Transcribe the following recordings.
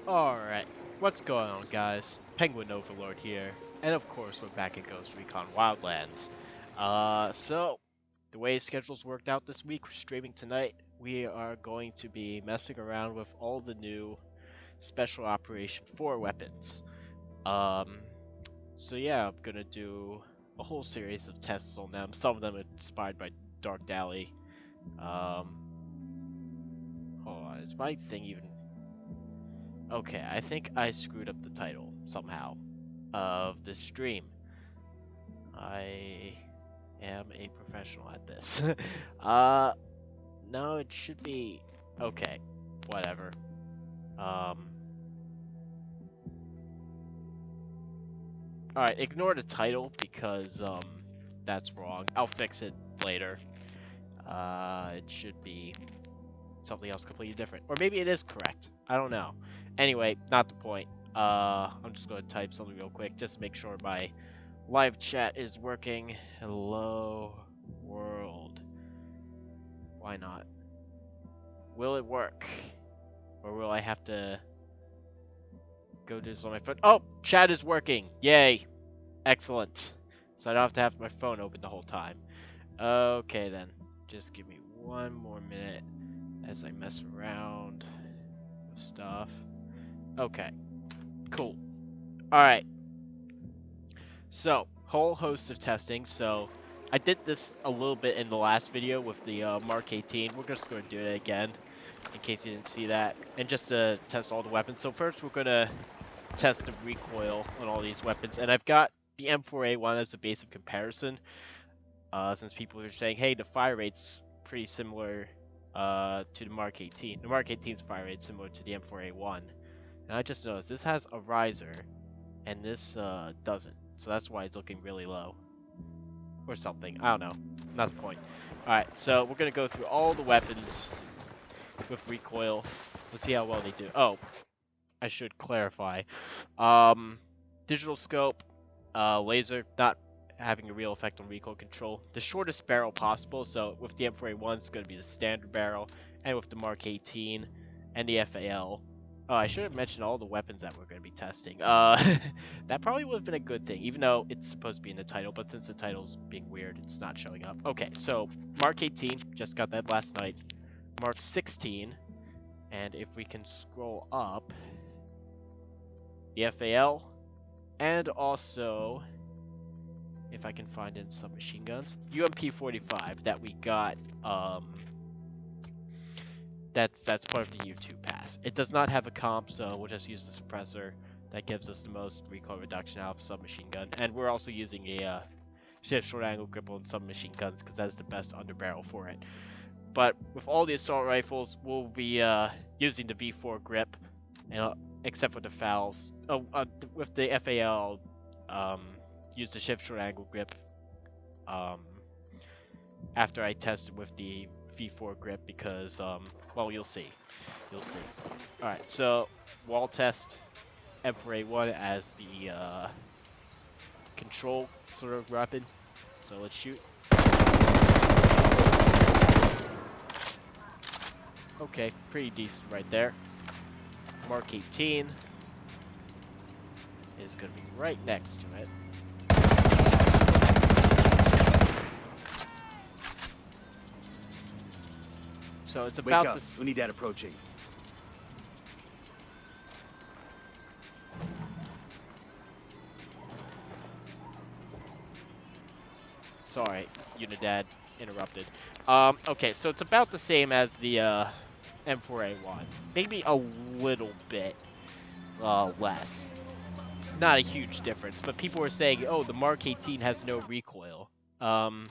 Alright, what's going on, guys? Penguin Overlord here, and of course we're back at Ghost Recon Wildlands. So, the way schedule's worked out this week, we're streaming tonight. We are going to be messing around with all the new Special Operation 4 weapons. So yeah, I'm gonna do a whole series of tests on them, some of them inspired by Dark Dally. Hold on, is my thing even... Okay, I think I screwed up the title somehow of the stream. I am a professional at this. No, it should be okay. Whatever. All right, ignore the title because that's wrong. I'll fix it later. It should be something else completely different, or maybe it is correct. I don't know. Anyway, not the point. I'm just going to type something real quick just to make sure my live chat is working. Hello, world. Why not? Will it work? Or will I have to go do this on my phone? Oh, chat is working. Yay. Excellent. So I don't have to have my phone open the whole time. Okay, then. Just give me one more minute as I mess around with stuff. Okay. Cool. Alright. So, whole host of testing. So, I did this a little bit in the last video with the Mk18. We're just going to do it again, in case you didn't see that. And just to test all the weapons. So first we're going to test the recoil on all these weapons. And I've got the M4A1 as a base of comparison. Since people are saying, hey, the fire rate's pretty similar to the Mk18. The Mk18's fire rate's similar to the M4A1. And I just noticed this has a riser, and this doesn't. So that's why it's looking really low. Or something. I don't know. Not the point. Alright, so we're going to go through all the weapons with recoil. Let's see how well they do. Oh, I should clarify. Digital scope, laser, not having a real effect on recoil control. The shortest barrel possible, so with the M4A1 it's going to be the standard barrel, and with the Mk18 and the FAL. Oh, I should have mentioned all the weapons that we're going to be testing. That probably would have been a good thing, even though it's supposed to be in the title, but since the title's being weird, it's not showing up. Okay, so Mk18, just got that last night. Mk16, and if we can scroll up, the FAL, and also, if I can find in some machine guns, UMP45 that we got, that's part of the U2 pass. It does not have a comp, so we'll just use the suppressor. That gives us the most recoil reduction out of submachine gun. And we're also using a shift short angle grip on submachine guns because that's the best underbarrel for it. But with all the assault rifles, we'll be using the V4 grip, and except for the FALs. With the FAL, use the shift short angle grip. After I tested with the V4 grip because, well, you'll see. You'll see. Alright, so, wall test M4A1 as the, control sort of weapon. So let's shoot. Okay, pretty decent right there. Mk18 is going to be right next to it. So it's about Wake up. this. Unidad approaching. Sorry, Unidad interrupted. Okay, so it's about the same as the M4A1. Maybe a little bit less. Not a huge difference, but people were saying, oh, the Mk18 has no recoil. I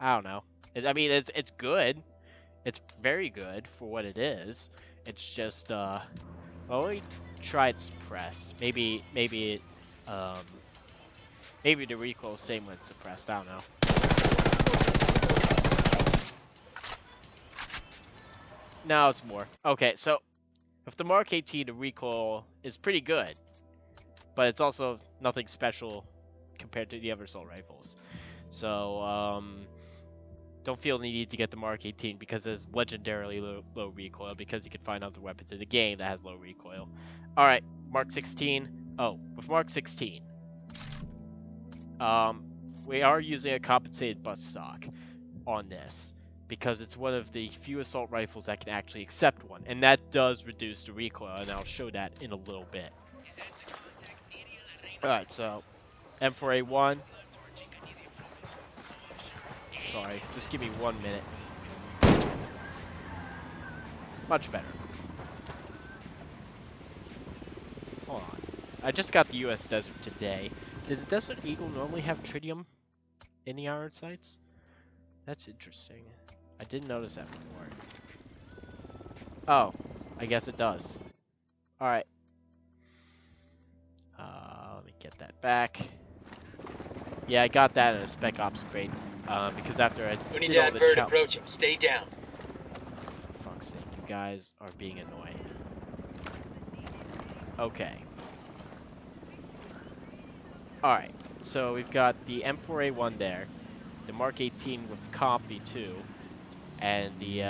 don't know. I mean, it's good. It's very good for what it is. It's just, well, let me try it suppressed. Maybe it, maybe the recoil is the same when it's suppressed. I don't know. No, it's more. Okay, so with the Mk18, the recoil is pretty good, but it's also nothing special compared to the other assault rifles. So, don't feel the need to get the Mk18 because it's legendarily low recoil, because you can find other weapons in the game that has low recoil. Alright, Mk16. Oh, with Mk16, we are using a compensated butt stock on this, because it's one of the few assault rifles that can actually accept one, and that does reduce the recoil, and I'll show that in a little bit. Alright, so M4A1. Sorry, just give me 1 minute. Much better. Hold on. I just got the US Desert today. Does the Desert Eagle normally have tritium in the iron sights? That's interesting. I didn't notice that before. Oh, I guess it does. Alright. Let me get that back. Yeah, I got that in a Spec Ops crate. Because after I We need did to all the divert approaching. Stay down. For fuck's sake, you guys are being annoying. Okay. Alright, so we've got the M4A1 there, the Mk18 with Comp V2, and the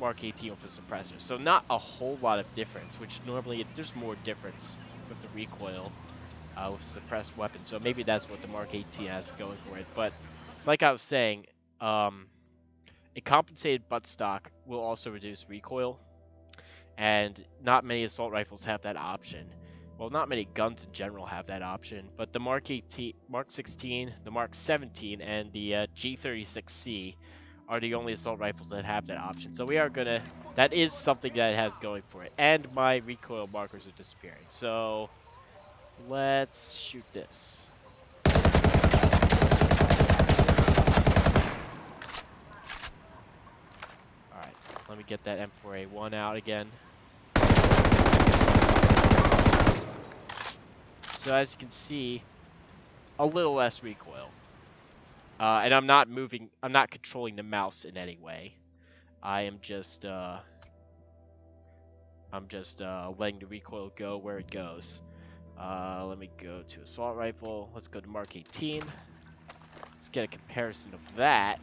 Mk18 with the Suppressor. So not a whole lot of difference, which normally there's more difference with the recoil with suppressed weapons. So maybe that's what the Mk18 has going for it. But like I was saying, a compensated butt stock will also reduce recoil, and not many assault rifles have that option. Well, not many guns in general have that option, but the Mk16, the Mk17, and the G36C are the only assault rifles that have that option. So we are gonna, that is something that it has going for it. And my recoil markers are disappearing. So let's shoot this. Alright, let me get that M4A1 out again. So as you can see, a little less recoil. And I'm not controlling the mouse in any way. I'm just letting the recoil go where it goes. Let me go to assault rifle. Let's go to Mk18. Let's get a comparison of that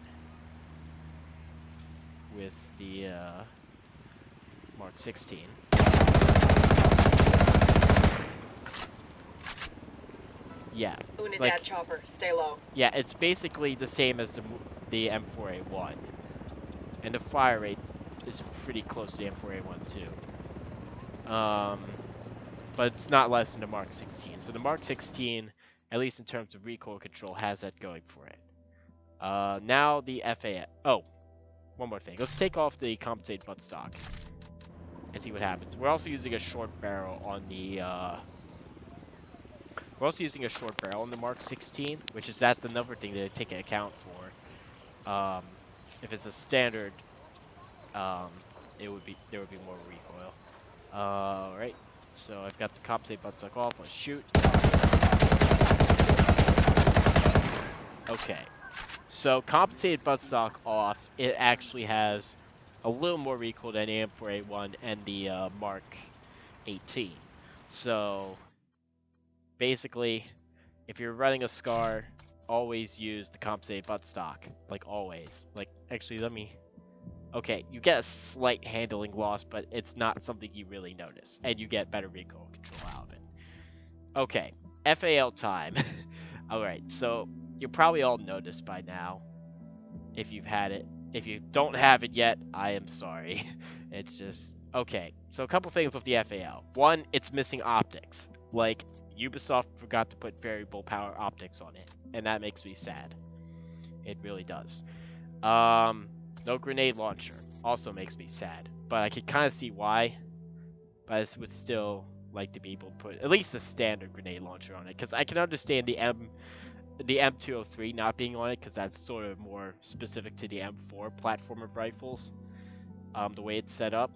with the Mk16. Yeah. Unidad chopper, stay low. Yeah, it's basically the same as the M4A1. And the fire rate is pretty close to the M4A1 too. But it's not less than the Mk16. So the Mk16, at least in terms of recoil control, has that going for it. Now the FAL. Oh, one more thing. Let's take off the compensated butt stock and see what happens. We're also using a short barrel on the Mk16, which is, that's another thing to take into account for. If it's a standard, there would be more recoil. Alright, so I've got the compensated butt stock off. Let's shoot. Okay, so compensated butt stock off, it actually has a little more recoil than the M4A1 and the Mk18. So basically, if you're running a SCAR, always use the compensated butt stock. Like, always. Like, actually, let me... Okay, you get a slight handling loss, but it's not something you really notice. And you get better recoil control out of it. Okay, FAL time. Alright, so you probably all noticed by now, if you've had it. If you don't have it yet, I am sorry. It's just... Okay, so a couple things with the FAL. One, it's missing optics. Like, Ubisoft forgot to put variable power optics on it, and that makes me sad. It really does. No grenade launcher also makes me sad, but I can kind of see why. But I would still like to be able to put at least a standard grenade launcher on it, because I can understand the M203 not being on it, because that's sort of more specific to the M4 platform of rifles. The way it's set up,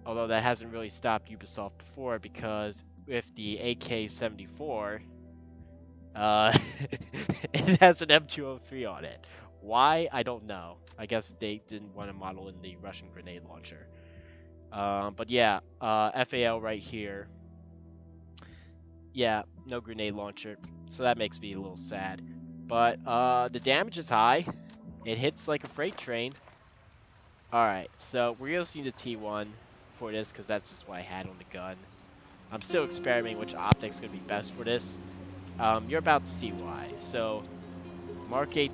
although that hasn't really stopped Ubisoft before, because with the AK-74, it has an M203 on it. Why? I don't know. I guess they didn't want to model in the Russian grenade launcher. But yeah, FAL right here. Yeah, no grenade launcher. So that makes me a little sad. But the damage is high. It hits like a freight train. Alright, so we're using the T1 for this because that's just what I had on the gun. I'm still experimenting which optic's going to be best for this. You're about to see why. So, Mark 8,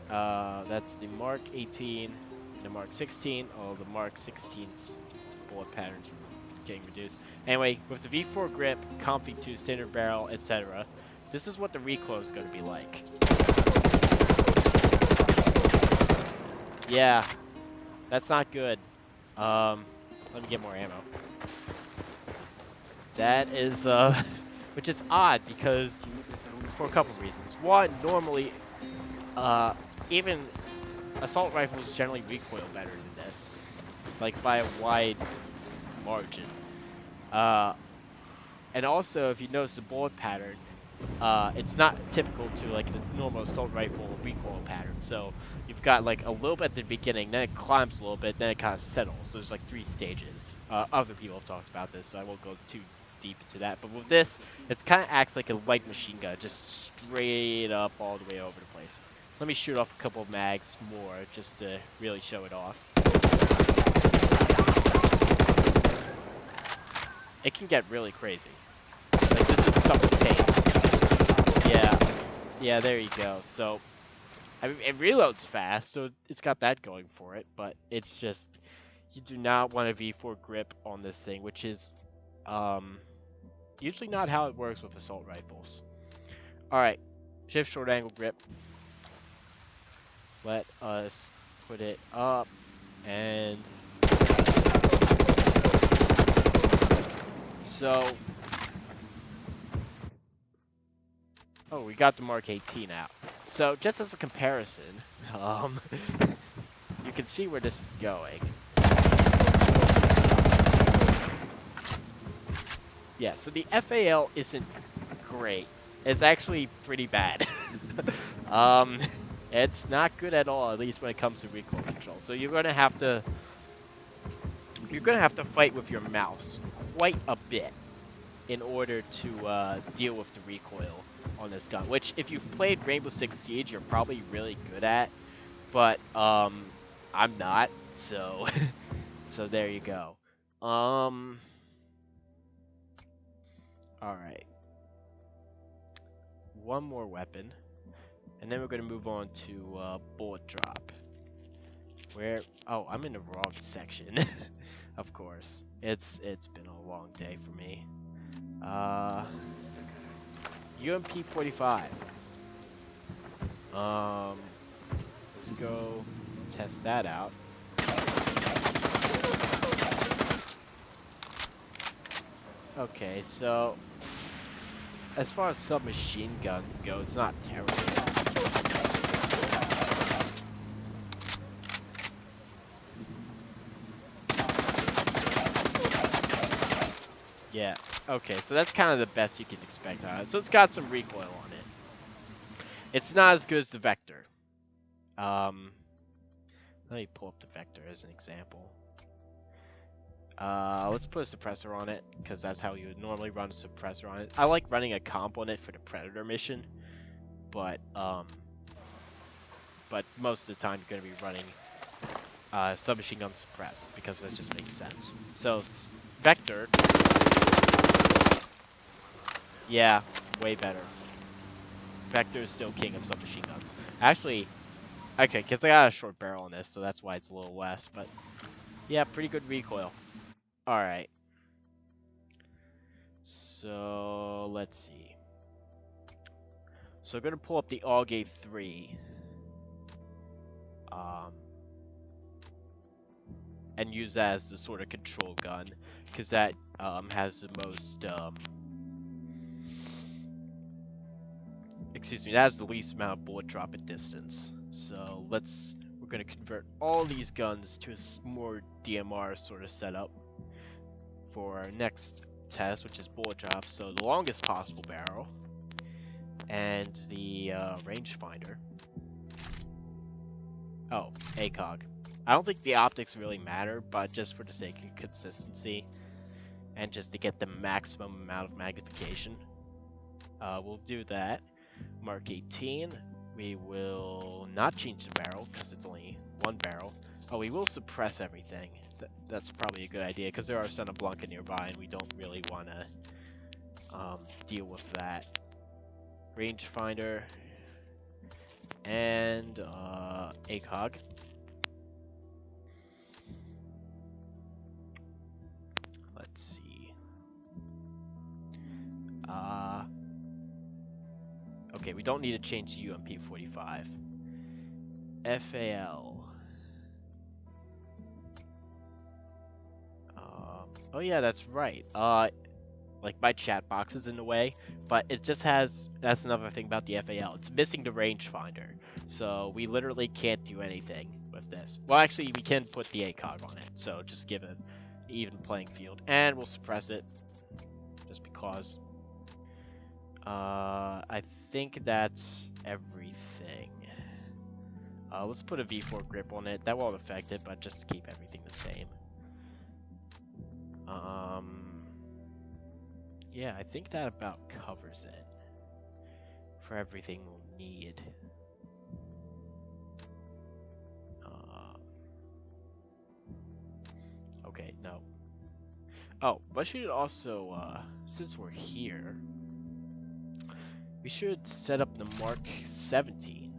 that's the Mark 18 and the Mark 16. Oh, the Mark 16's bullet patterns are getting reduced. Anyway, with the V4 grip, Comfy 2, standard barrel, etc., this is what the recoil is going to be like. Yeah, that's not good. Let me get more ammo. That is, which is odd because, for a couple reasons. One, normally, even assault rifles generally recoil better than this, like by a wide margin. And also, if you notice the bullet pattern, it's not typical to like the normal assault rifle recoil pattern. So you've got like a little bit at the beginning, then it climbs a little bit, then it kind of settles. So there's like 3 stages. Other people have talked about this, so I won't go too deep into that. But with this, it kind of acts like a light machine gun, just straight up all the way over the place. Let me shoot off a couple of mags more, just to really show it off. It can get really crazy. Like, this is something tame. Yeah, there you go. So, I mean, it reloads fast, so it's got that going for it, but it's just, you do not want a V4 grip on this thing, which is, usually not how it works with assault rifles. Alright, shift short angle grip. Let us put it up, and so, oh, we got the Mark 18 out. So, just as a comparison, you can see where this is going. Yeah, so the FAL isn't great. It's actually pretty bad. It's not good at all, at least when it comes to recoil control. So you're gonna have to fight with your mouse quite a bit in order to deal with the recoil on this gun. Which, if you've played Rainbow Six Siege, you're probably really good at. But I'm not. So so there you go. All right. One more weapon, and then we're gonna move on to bullet drop. Where? Oh, I'm in the wrong section. Of course, it's been a long day for me. UMP45. Let's go test that out. Okay, so as far as submachine guns go, it's not terrible. Yeah, okay, so that's kind of the best you can expect on it. So it's got some recoil on it. It's not as good as the Vector. Let me pull up the Vector as an example. Let's put a suppressor on it, because that's how you would normally run a suppressor on it. I like running a comp on it for the Predator mission, but most of the time you're going to be running submachine gun suppressed, because that just makes sense. So, Vector, yeah, way better. Vector is still king of submachine guns. Actually, okay, because I got a short barrel on this, so that's why it's a little less, but yeah, pretty good recoil. Alright. So, let's see. So, I'm going to pull up the Allgate 3. And use that as the sort of control gun, because that has the most, excuse me, that has the least amount of bullet drop at distance. So, we're going to convert all these guns to a more DMR sort of setup for our next test, which is bullet drop. So the longest possible barrel and the rangefinder. Oh, ACOG. I don't think the optics really matter, but just for the sake of consistency and just to get the maximum amount of magnification, we'll do that. Mark 18. We will not change the barrel because it's only one barrel. Oh, we will suppress everything. That's probably a good idea because there are Santa Blanca nearby and we don't really want to deal with that. Rangefinder and ACOG. Let's see. Okay, we don't need to change the UMP45. FAL. Oh yeah, that's right. Like my chat box is in the way, but it just has, that's another thing about the FAL. It's missing the rangefinder. So we literally can't do anything with this. Well, actually, we can put the ACOG on it. So just give it an even playing field. And we'll suppress it. Just because. I think that's everything. Let's put a V4 grip on it. That won't affect it, but just to keep everything the same. Yeah, I think that about covers it for everything we'll need. Okay, no. Oh, but I should also, since we're here, we should set up the Mk17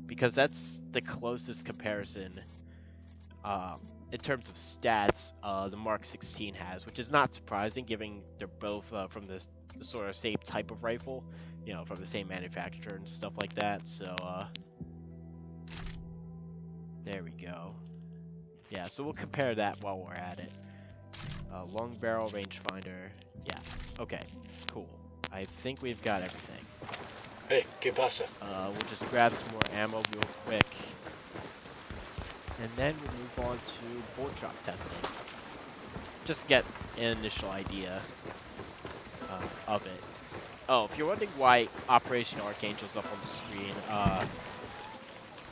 because that's the closest comparison in terms of stats the Mk16 has, which is not surprising given they're both from the sort of same type of rifle, you know, from the same manufacturer and stuff like that. So there we go. Yeah, so we'll compare that while we're at it. Long barrel rangefinder. Yeah. Okay. Cool. I think we've got everything. Hey, ¿qué pasa? We'll just grab some more ammo real quick. And then we'll move on to bullet drop testing. Just to get an initial idea of it. Oh, if you're wondering why Operation Archangel's up on the screen,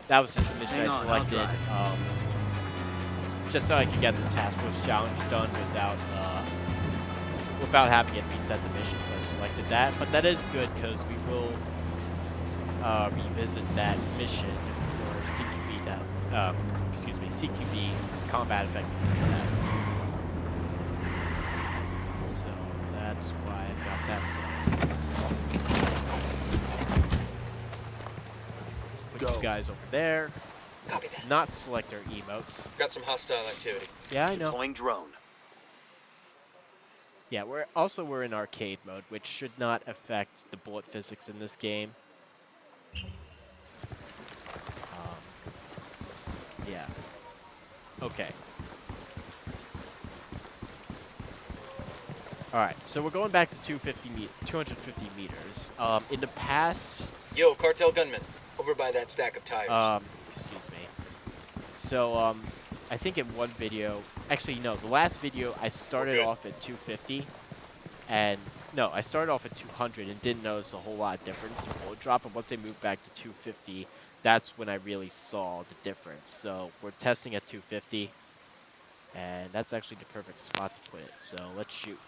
that was just a mission I selected. Just so I could get the task force challenge done without having it reset the mission, so I selected that. But that is good because we will revisit that mission for CQB combat effectiveness test. So that's why I've got that set. Let's put you guys over there. Copy Let's that. not select our emotes. Got some hostile activity. Yeah, I know. Deploying drone. Yeah, we're in arcade mode, which should not affect the bullet physics in this game. Yeah. Okay. Alright, so we're going back to 250 meters. In the past... Yo, cartel gunman. Over by that stack of tires. Excuse me. So, I think in one video... Actually, no, the last video I started off at 250. And... No, I started off at 200 and didn't notice a whole lot of difference in bullet drop. But once I moved back to 250, that's when I really saw the difference. So, we're testing at 250. And that's actually the perfect spot to put it. So, let's shoot.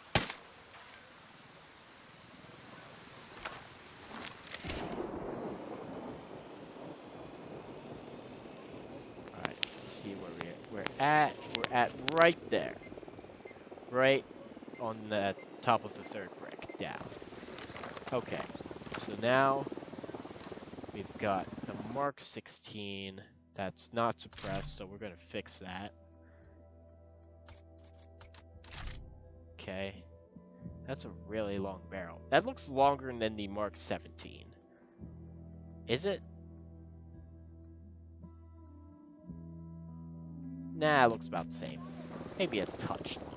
Alright, let's see where we're at. We're at right there. Right on the top of the third brick. Down. Okay. So now we've got the Mk16 that's not suppressed, so we're going to fix that. Okay. That's a really long barrel. That looks longer than the Mk17. Is it? Nah, it looks about the same. Maybe a touch long.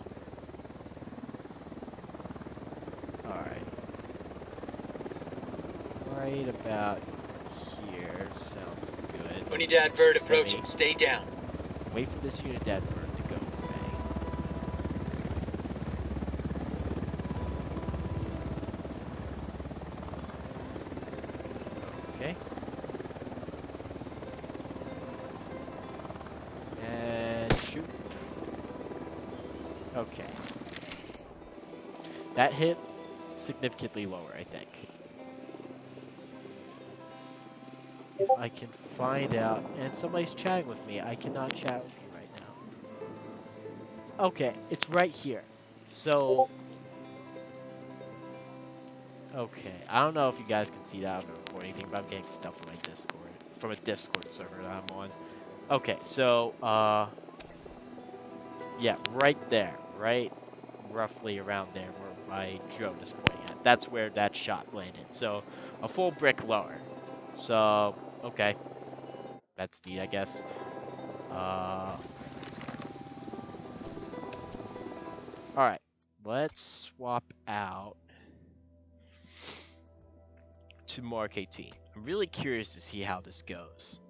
Alright. Right about here. Sounds good. Unidad bird approaching. Stay down. Wait for this Unidad bird to go away. Okay. And shoot. Okay. That hit significantly lower, I think. if I can find out. And somebody's chatting with me. I cannot chat with you right now. Okay, it's right here. So, okay, I don't know if you guys can see that on the recording thing, but I'm getting stuff from my Discord, from a Discord server that I'm on. Okay, so, yeah, right there, right, roughly around there where my drone is pointing at. That's where that shot landed. So, a full brick lower. So, okay, that's neat, I guess. Alright, let's swap out to Mk18. I'm really curious to see how this goes.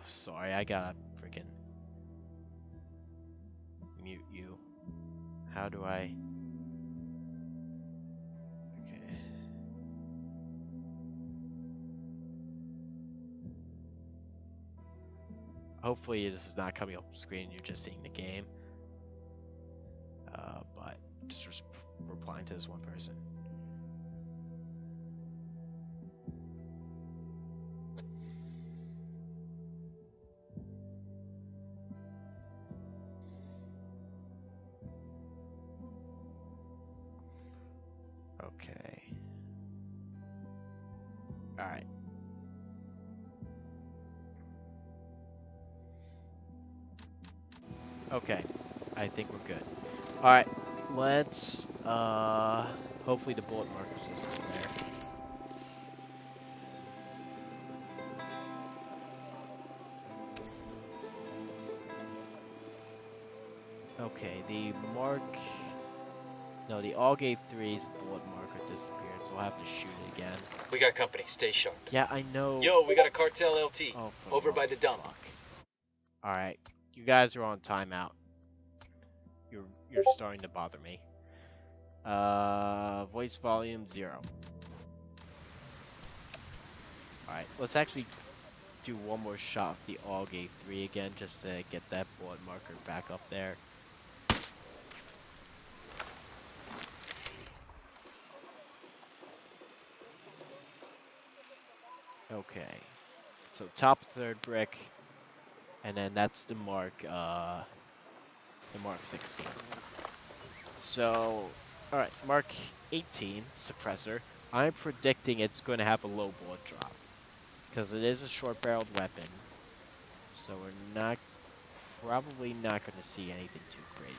Sorry, I gotta freaking mute you. How do I? Okay. Hopefully this is not coming up on screen and you're just seeing the game. But just replying to this one person. Okay. Alright. Okay. I think we're good. Alright. Let's, hopefully the bullet markers are still there. Okay, the AUG 3's bullet marker disappeared, so I'll have to shoot it again. We got company. Stay sharp. Yeah, I know. Yo, we got a cartel LT. Oh, over by the dump. Alright, you guys are on timeout. You're starting to bother me. Voice volume 0. Alright, let's actually do one more shot of the AUG 3 again, just to get that bullet marker back up there. Okay, so top third brick, and then that's the Mk16. So, alright, Mk18 suppressor. I'm predicting it's going to have a low bullet drop, because it is a short-barreled weapon. So we're probably not going to see anything too crazy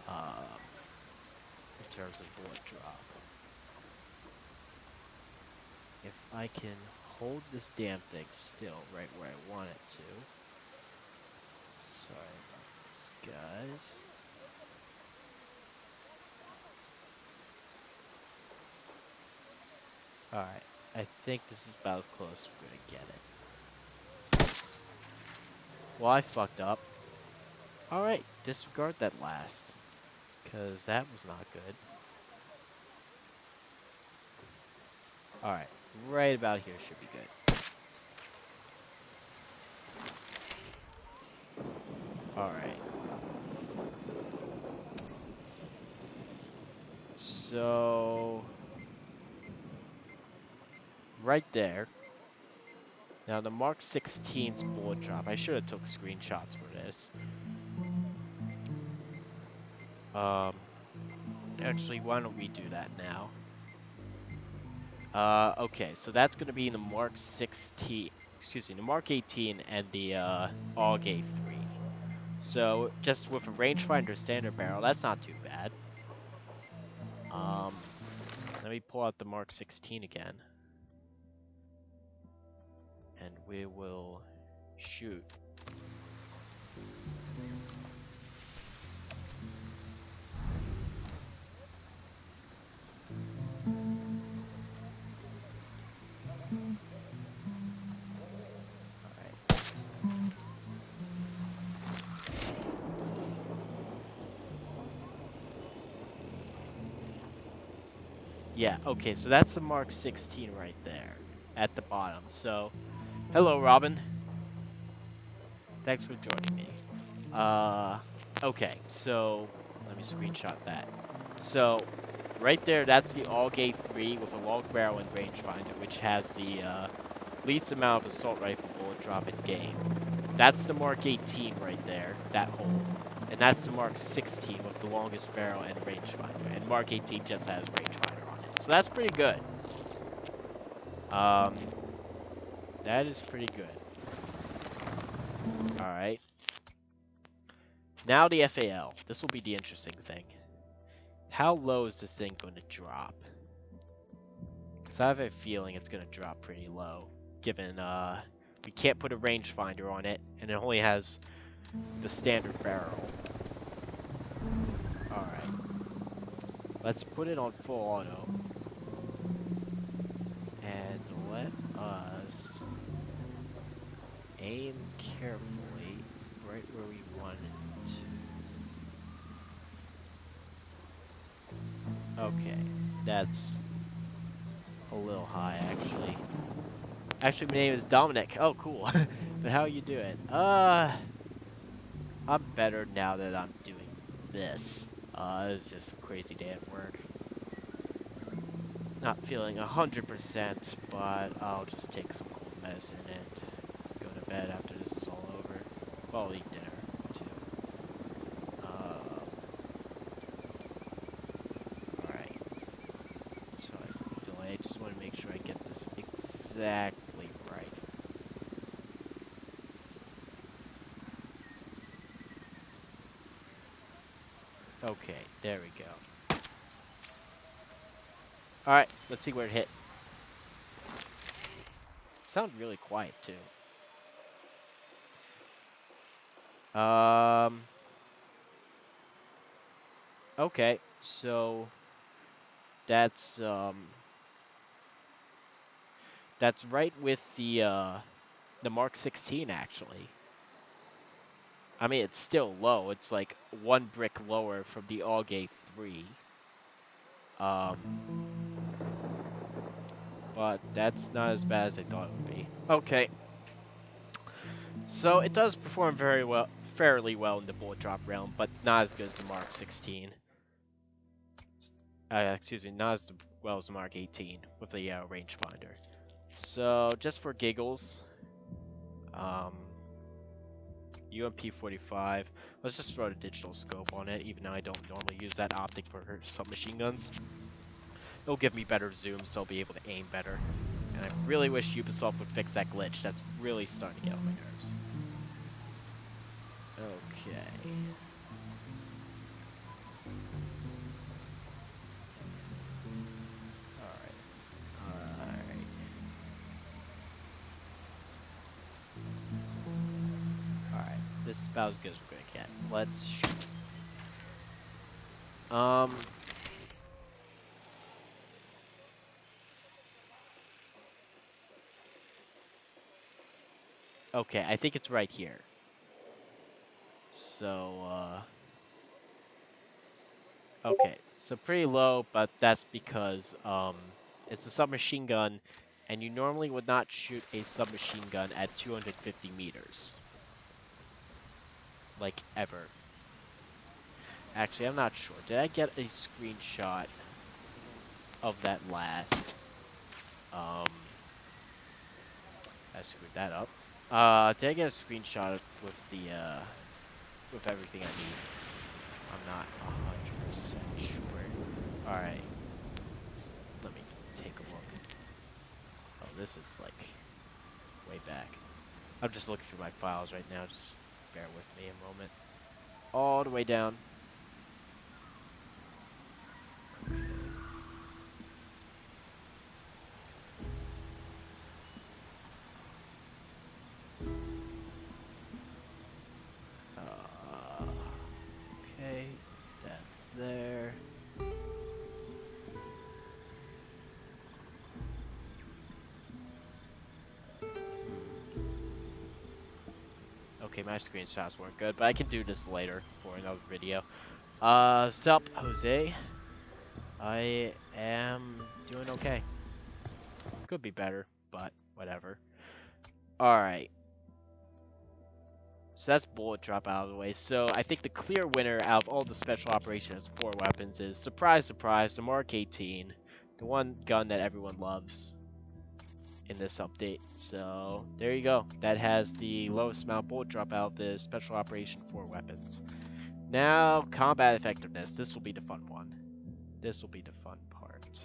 in terms of bullet drop. If I can hold this damn thing still right where I want it to. Sorry about this, guys. Alright, I think this is about as close as we're gonna get it. Well, I fucked up. Alright, disregard that last. Because that was not good. Alright, right about here should be good. Alright. So... right there. Now the Mk16's bullet drop. I should have took screenshots for this. Actually, why don't we do that now? Okay, so that's going to be the Mk18 and the AUG 3. So just with a rangefinder standard barrel, that's not too bad. Let me pull out the Mk16 again. And we will shoot. Yeah, okay, so that's the Mk16 right there at the bottom. So, hello, Robin. Thanks for joining me. Okay, so let me screenshot that. So, right there, that's the All-Gate 3 with a long barrel and rangefinder, which has the least amount of assault rifle bullet drop in game. That's the Mark 18 right there, that hole. And that's the Mark 16 with the longest barrel and rangefinder. And Mark 18 just has rangefinder on it. So that's pretty good. That is pretty good. Alright. Now the FAL. This will be the interesting thing. How low is this thing going to drop? Because I have a feeling it's going to drop pretty low. Given, we can't put a rangefinder on it. And it only has the standard barrel. Alright. Let's put it on full auto. And let us aim carefully right where we want it. Okay, that's a little high actually. Actually, my name is Dominic. Oh, cool. But how you doing? I'm better now that I'm doing this. It's just a crazy day at work. Not feeling 100%, but I'll just take some cold medicine and go to bed after this is all over. Well, I'll eat dinner too. Alright. So I delay. I just want to make sure I get this exactly right. Okay, there we go. Alright, let's see where it hit. Sounds really quiet too. Okay, so that's right with the Mark 16 actually. I mean, it's still low. It's like one brick lower from the All-Gate 3. But that's not as bad as I thought it would be. Okay. So it does perform fairly well in the bullet drop realm, but not as good as the Mark 16. Excuse me, not as well as the Mark 18 with the rangefinder. So just for giggles, UMP45. Let's just throw the digital scope on it, even though I don't normally use that optic for submachine guns. It'll give me better zoom, so I'll be able to aim better. And I really wish Ubisoft would fix that glitch. That's really starting to get on my nerves. Okay. Alright, this is about as good as we're gonna get. Let's shoot. Okay, I think it's right here. So, okay, so pretty low, but that's because, it's a submachine gun, and you normally would not shoot a submachine gun at 250 meters. Like, ever. Actually, I'm not sure. Did I get a screenshot of that last? I screwed that up. Did I get a screenshot with the, with everything I need? I'm not 100% sure. Alright. Let me take a look. Oh, this is, like, way back. I'm just looking through my files right now. Just bear with me a moment. All the way down. Okay, that's there. Okay, my screenshots weren't good, but I can do this later for another video. Sup, Jose? I am doing okay. Could be better, but whatever. Alright. So that's bullet drop out of the way. So I think the clear winner out of all the special operations 4 weapons is, surprise, surprise, the Mk18, the one gun that everyone loves in this update. So there you go. That has the lowest amount of bullet drop out of the special operation 4 weapons. Now, combat effectiveness. This will be the fun one. This will be the fun part.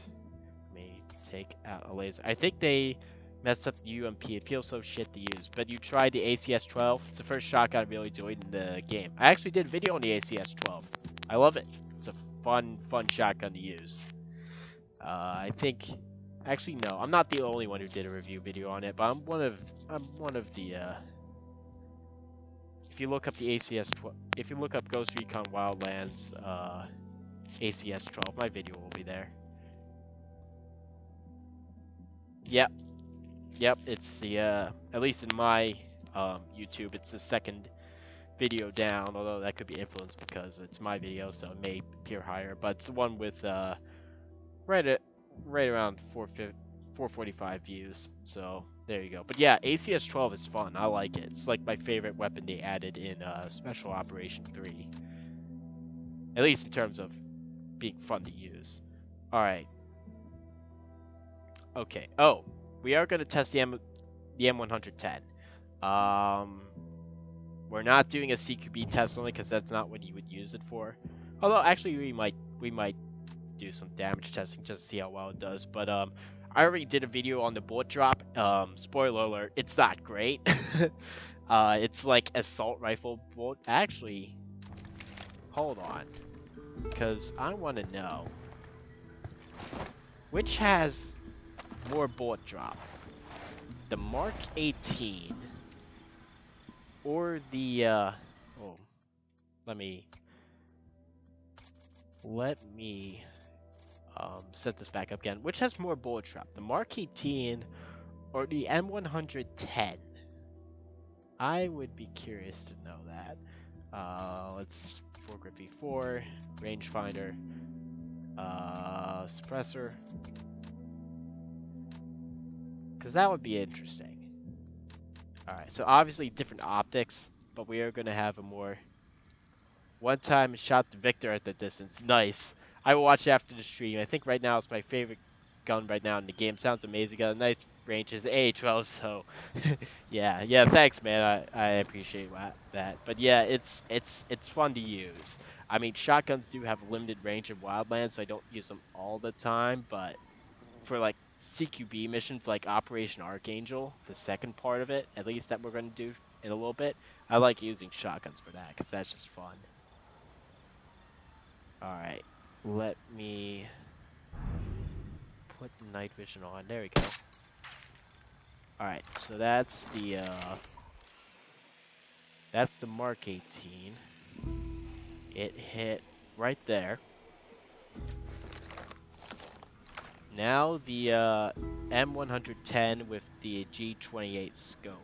Let me take out a laser. I think they messed up the UMP. It feels so shit to use. But you tried the ACS-12. It's the first shotgun I really enjoyed in the game. I actually did a video on the ACS-12. I love it. It's a fun shotgun to use. I think... Actually, no. I'm not the only one who did a review video on it, but I'm one of the... If you look up the ACS-12... If you look up Ghost Recon Wildlands, ACS-12, my video will be there. Yep, it's the, at least in my, YouTube, it's the second video down, although that could be influenced because it's my video, so it may appear higher, but it's the one with, right around 445 views, so there you go. But yeah, ACS-12 is fun, I like it. It's like my favorite weapon they added in, Special Operation 3. At least in terms of being fun to use. Alright. Okay. Oh, we are going to test the M110. We're not doing a CQB test only because that's not what you would use it for. Although actually we might do some damage testing just to see how well it does. But I already did a video on the bullet drop. Spoiler alert, it's not great. It's like assault rifle bullet. Actually, hold on, because I want to know which has more bullet drop, the Mk18 or the let me set this back up again. Which has more bullet drop, the Mk18 or the M110? I would be curious to know that. Let's foregrip V4, rangefinder, suppressor, because that would be interesting. Alright, so obviously different optics, but we are going to have a more... One time shot the Victor at the distance. Nice. I will watch it after the stream. I think right now it's my favorite gun right now in the game. Sounds amazing. Got a nice range. It's A12, so... yeah, thanks, man. I appreciate that. But yeah, it's fun to use. I mean, shotguns do have a limited range in Wildlands, so I don't use them all the time, but for like CQB missions like Operation Archangel, the second part of it, at least that we're going to do in a little bit, I like using shotguns for that, because that's just fun. Alright, let me put night vision on. There we go. Alright, so that's the Mk18. It hit right there. Now the M110 with the G28 scope.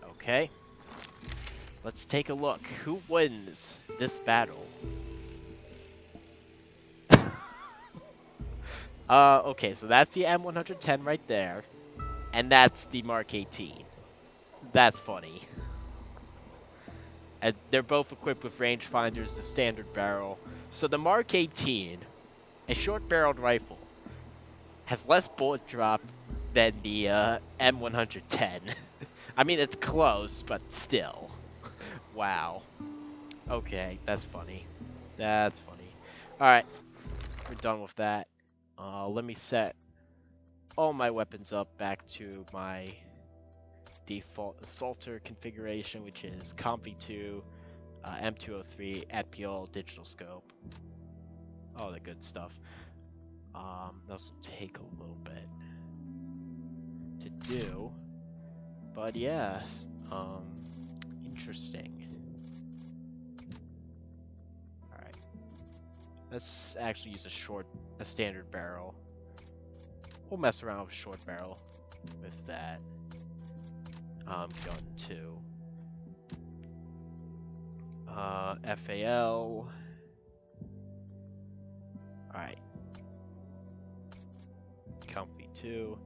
Okay. Let's take a look. Who wins this battle? Okay, so that's the M110 right there. And that's the Mk18. That's funny. And they're both equipped with rangefinders, the standard barrel. So the Mk18, a short-barreled rifle, has less bullet drop than the M110. I mean, it's close, but still. Wow. Okay, that's funny. That's funny. Alright, we're done with that. Let me set all my weapons up back to my default assaulter configuration, which is ComV2, M203, ATPL, digital scope, all the good stuff. This will take a little bit to do, but yeah, interesting. Alright, let's actually use a standard barrel. We'll mess around with short barrel with that. Gun 2. FAL. Alright. Comfy 2.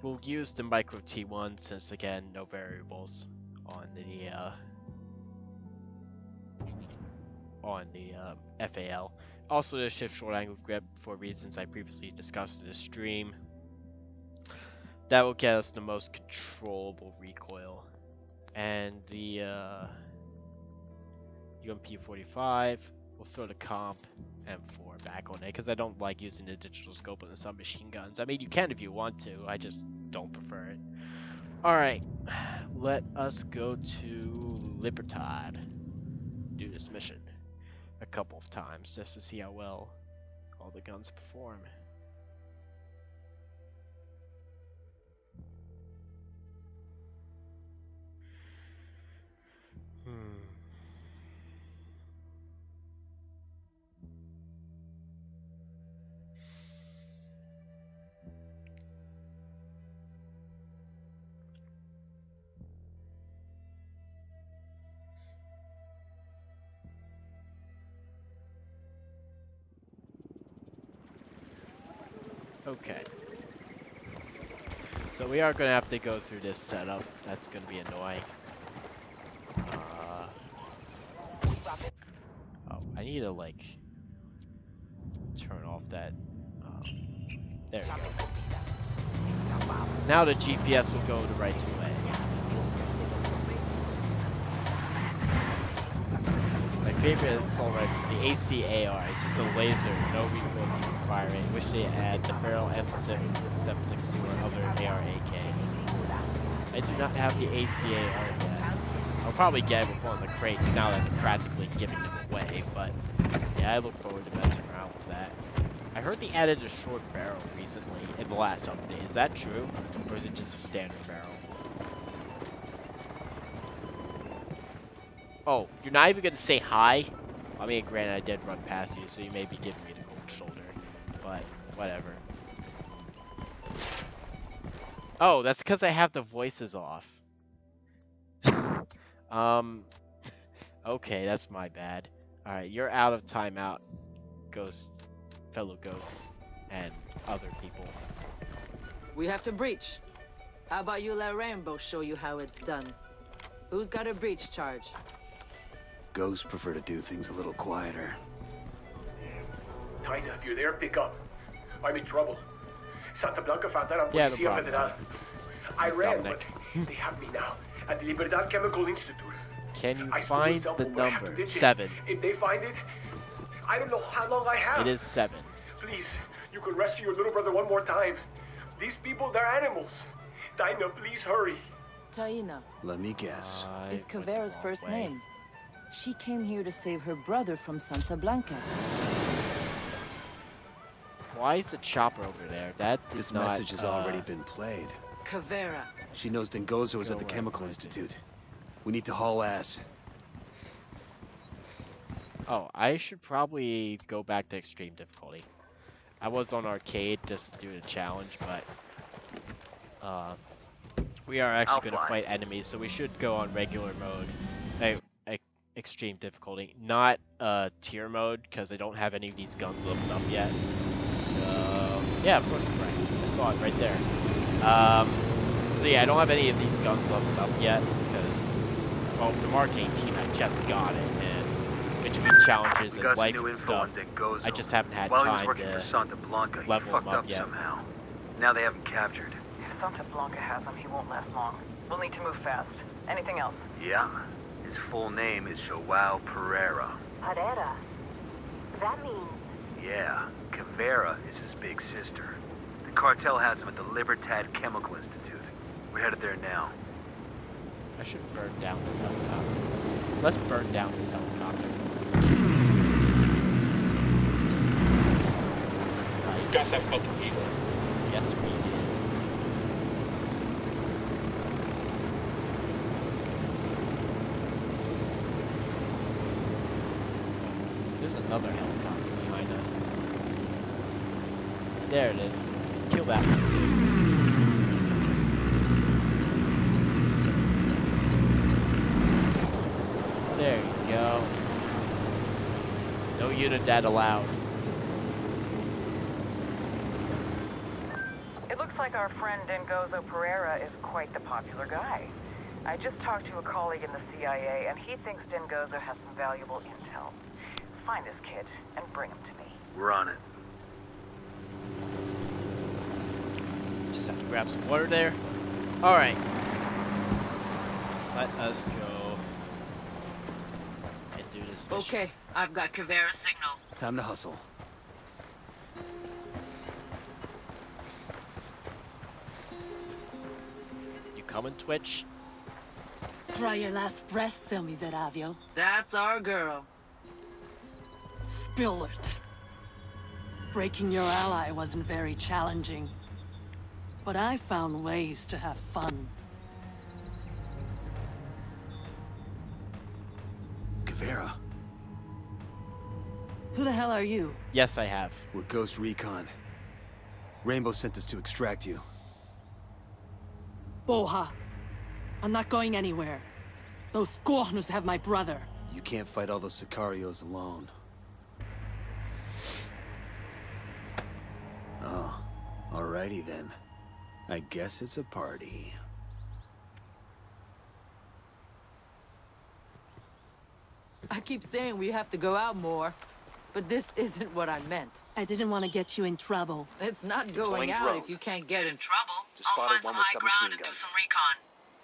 We'll use the micro T1 since again no variables on the FAL. Also the shift short angle grip for reasons I previously discussed in the stream. That will get us the most controllable recoil. And the UMP45, we'll throw the comp M4 back on it because I don't like using the digital scope on the submachine guns. I mean, you can if you want to, I just don't prefer it. Alright, let us go to Libertad. Do this mission a couple of times just to see how well all the guns perform. Okay. So we are going to have to go through this setup. That's going to be annoying. Oh, I need to like turn off that. There we go. Now the GPS will go the right way. My favorite assault rifle is the ACAR. It's just a laser, no recoil to require it. Wish they add the barrel M762 or other AR-AKs. I do not have the ACAR yet. I'll probably get it with one of the crates now that they're practically giving them away, but yeah, I look forward to messing around with that. I heard they added a short barrel recently in the last update. Is that true? Or is it just a standard barrel? Oh, you're not even gonna say hi? I mean, granted, I did run past you, so you may be giving me the cold shoulder, but whatever. Oh, that's because I have the voices off. Okay, that's my bad. Alright, you're out of timeout, ghost, fellow ghosts, and other people. We have to breach. How about you let Rainbow show you how it's done? Who's got a breach charge? Ghosts prefer to do things a little quieter. Tina, if you're there, pick up. I'm in trouble. Santa Blanca found that on Yeah, no Policía problem. Federal. I ran, Dominic. but they have me now at the Libertad Chemical Institute. Can you I stole find a cell the phone, but I have to number? ditch it. 7. If they find it, I don't know how long I have. It is 7. Please, you can rescue your little brother one more time. These people, they're animals. Tina, please hurry. Taina. Let me guess. It's Caveira's first name. She came here to save her brother from Santa Blanca. Why is the chopper over there? That is This not, message has already been played. Caveira. She knows Dengozo is at the Go Chemical right. Institute. We need to haul ass. Oh, I should probably go back to extreme difficulty. I was on arcade just to do the challenge, but we are actually going to fight enemies, so we should go on regular mode, extreme difficulty, not tier mode, because I don't have any of these guns leveled up yet. So yeah, of course I'm right. I saw it right there. So yeah, I don't have any of these guns leveled up yet because, well, the Mk18 I just got it, and between challenges and life and stuff, I just haven't had time to level them up yet. Somehow. Now they haven't captured. If Santa Blanca has him, he won't last long. We'll need to move fast. Anything else? Yeah. His full name is Joao Pereira. Pereira? That means... Yeah, Caveira is his big sister. The cartel has him at the Libertad Chemical Institute. We're headed there now. I should burn down this helicopter. Let's burn down this helicopter. Nice. Got that fucking healer. Yes, we did. There's another helicopter behind us. There it is. Kill that one too. There you go. No unit allowed. It looks Looks like our friend Dengozo Pereira is quite the popular guy. I just talked to a colleague in the CIA, and he thinks Dengozo has some valuable intel. Find this kid and bring him to me. We're on it. Just have to grab some water there. Alright. Let us go and do this mission. Okay, I've got Caveira's signal. Time to hustle. You coming, Twitch? Try your last breath, Sir Miseravio. That's our girl. Spill it. Breaking your ally wasn't very challenging. But I found ways to have fun. Caveira, Who the hell are you? Yes, I have. we're Ghost Recon. Rainbow sent us to extract you. Boha. I'm not going anywhere. Those Gornus have my brother. You can't fight all those Sicarios alone. Oh, alrighty then. I guess it's a party. I keep saying we have to go out more, but this isn't what I meant. I didn't want to get you in trouble. It's not going Deploying out drone. if you can't get in trouble. Just spotted one with submachine guns. Recon.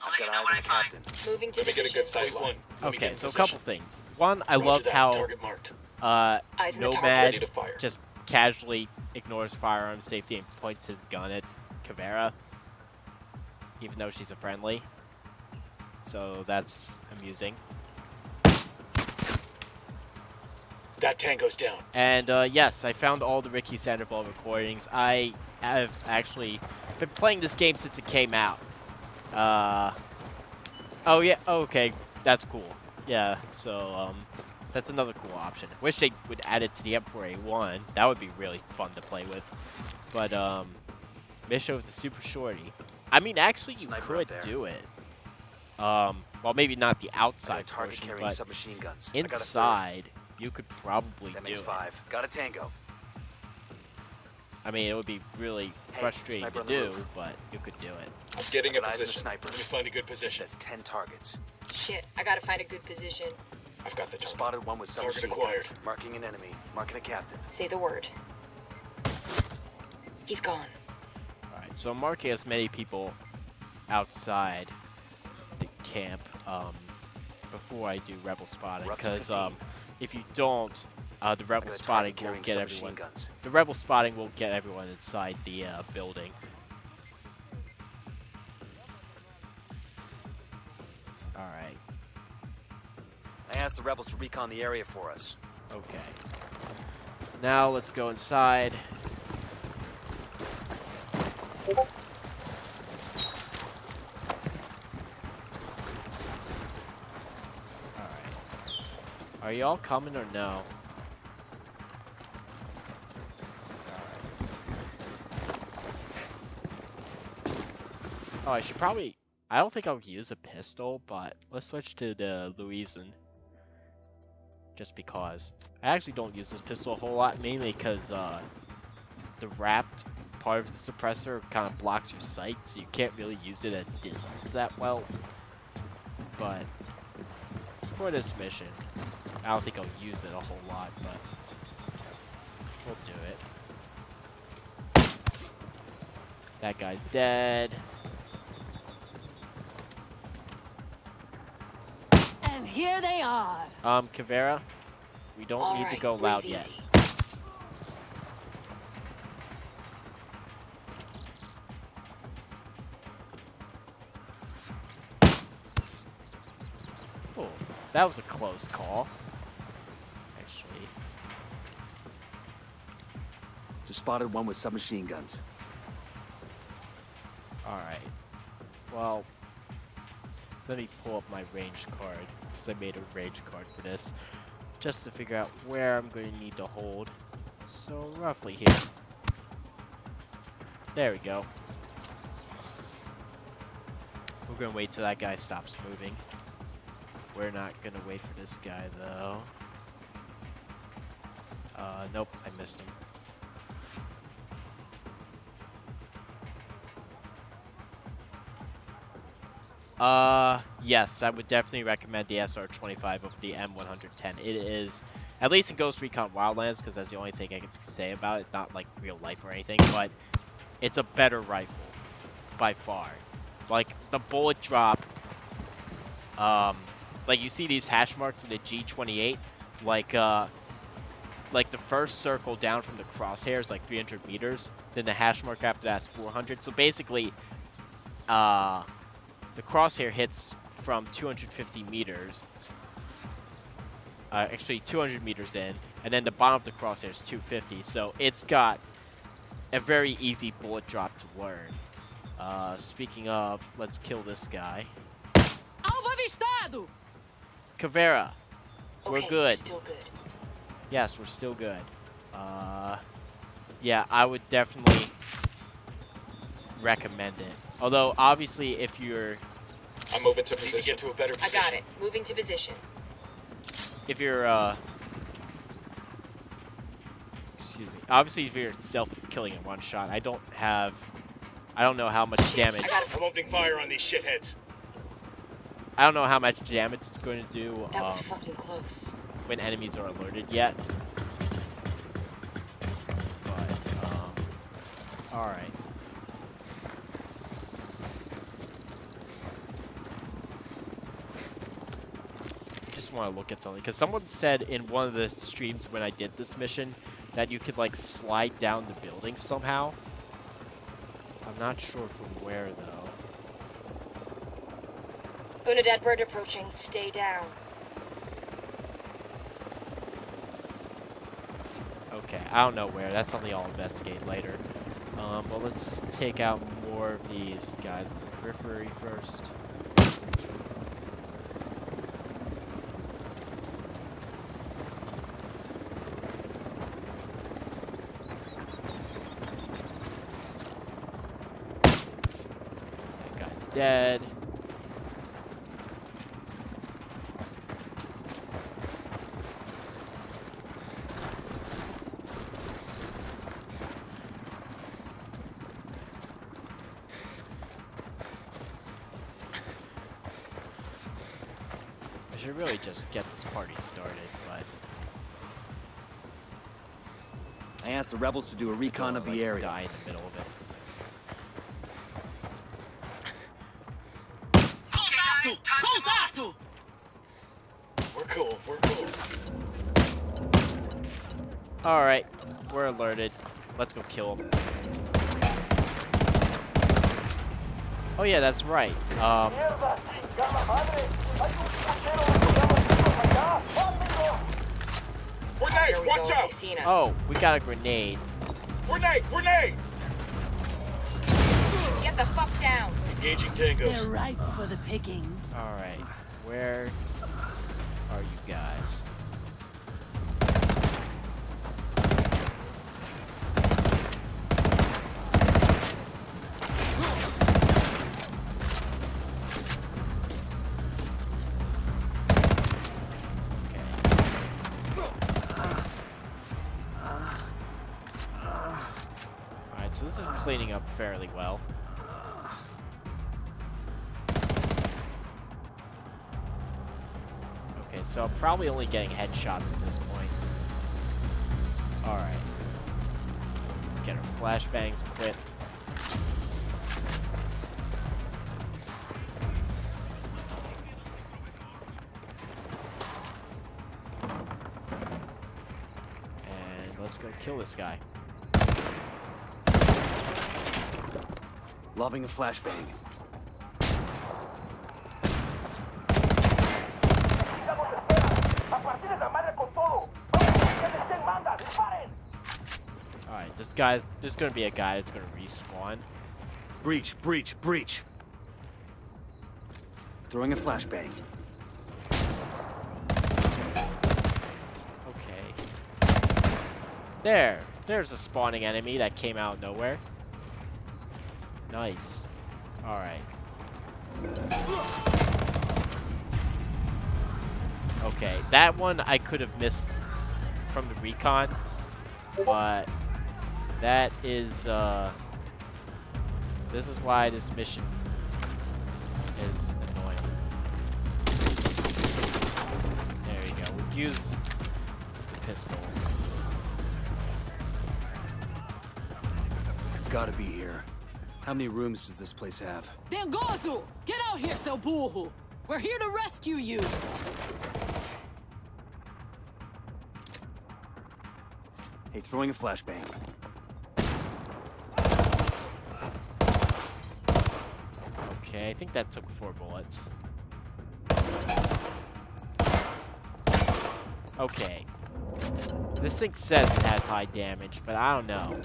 I've got eyes on the captain. Moving to Let me get a good position. sight line. Let me get Okay, in so a position. couple things. One, I Roger love that. how Target marked. Eyes on the target. Ready Nomad to fire. just casually ignores firearm safety and points his gun at Caveira, even though she's a friendly. So that's amusing. That tango's down. And yes, I found all the Ricky Sandoval recordings. I have actually been playing this game since it came out. Oh yeah, okay, that's cool. Yeah, so that's another cool option. Wish they would add it to the M4A1. That would be really fun to play with. But Misha was a super shorty. I mean, actually, you Sniper up could there. do it. Well, maybe not the Got a outside target portion, carrying but submachine guns. I got a third. inside, you could probably That do makes it. 5. Got a tango. I mean, it would be really Hey, frustrating sniper to on the do, roof. but you could do it. I'm getting a Got eyes on the position. sniper. Let me find a good position. That's 10 targets. Shit, I gotta find a good position. I've got the target. Spotted one with Target submachine acquired. guns. Marking an enemy. Marking a captain. Say the word. He's gone. Alright, so I'm marking as many people outside the camp before I do rebel spotting, We're up to because 15. if you don't, the I rebel got a spotting target will carrying get submachine everyone. guns. The rebel spotting will get everyone inside the building. Alright, I asked the rebels to recon the area for us. okay. Now let's go inside. Alright. Are y'all coming or no? Oh, I should probably... I don't think I'll use a pistol, but let's switch to the Louisan. Just because. I actually don't use this pistol a whole lot, mainly because the wrapped part of the suppressor kind of blocks your sight, so you can't really use it at distance that well. But for this mission, I don't think I'll use it a whole lot, but we'll do it. That guy's dead. And here they are. Caveira, we don't need to go loud yet. Oh, that was a close call. Actually, Just spotted one with submachine guns. alright. Well, let me pull up my range card, because I made a range card for this, just to figure out where I'm going to need to hold. So, roughly here. There we go. We're going to wait till that guy stops moving. We're not going to wait for this guy, though. Nope, I missed him. Yes, I would definitely recommend the SR25 over the M110. It is, at least in Ghost Recon Wildlands, because that's the only thing I can say about it, not like real life or anything, but it's a better rifle, by far. Like, the bullet drop, like you see these hash marks in the G28, like the first circle down from the crosshair is like 300 meters, then the hash mark after that's 400, so basically, the crosshair hits from 250 meters, actually 200 meters in, and then the bottom of the crosshair is 250, so it's got a very easy bullet drop to learn. Speaking of, let's kill this guy. Alvo avistado! Caveira, we're Okay, good. Still good. Yes, we're still good. Yeah, I would definitely recommend it. Although, obviously, if you're... I'm moving to position. Get to a better I position. got it. Moving to position. If you're, excuse me. Obviously, if you're stealth killing in one shot, I don't know how much damage... I'm opening fire on these shitheads. I don't know how much damage it's going to do That was fucking close. when enemies are alerted yet. But, alright. Just want to look at something, because someone said in one of the streams when I did this mission that you could, like, slide down the building somehow. I'm not sure from where, though. Unidad bird approaching. Stay down. Okay, I don't know where. That's something I'll investigate later. But let's take out more of these guys on the periphery first. That guy's dead. I should really just get this party started, but... I asked the rebels to do a recon of the area. Die in the middle of it. We're cool. We're cool. Alright, we're alerted. Let's go kill him. Oh yeah, that's right. Grenade! Watch They've out! seen us. Oh, we got a grenade. Grenade! Grenade! Get the fuck down. Engaging They're tangos. ripe for the picking. Alright, where are you guys? Alright, so this is cleaning up fairly well. Okay, so I'm probably only getting headshots at this point. Alright. Let's get our flashbangs equipped. And let's go kill this guy. Lobbing a flashbang. Alright, there's gonna be a guy that's gonna respawn. Breach, breach, breach. Throwing a flashbang. Okay. There's a spawning enemy that came out of nowhere. Nice. Alright. Okay, that one I could have missed from the recon, but that is, this is why this mission is annoying. use the pistol. It's gotta be here. How many rooms does this place have? Dengozu! Get out here, seu burro! We're here to rescue you! Hey, throwing a flashbang. Okay, I think that took 4 bullets. Okay. This thing says it has high damage, but I don't know.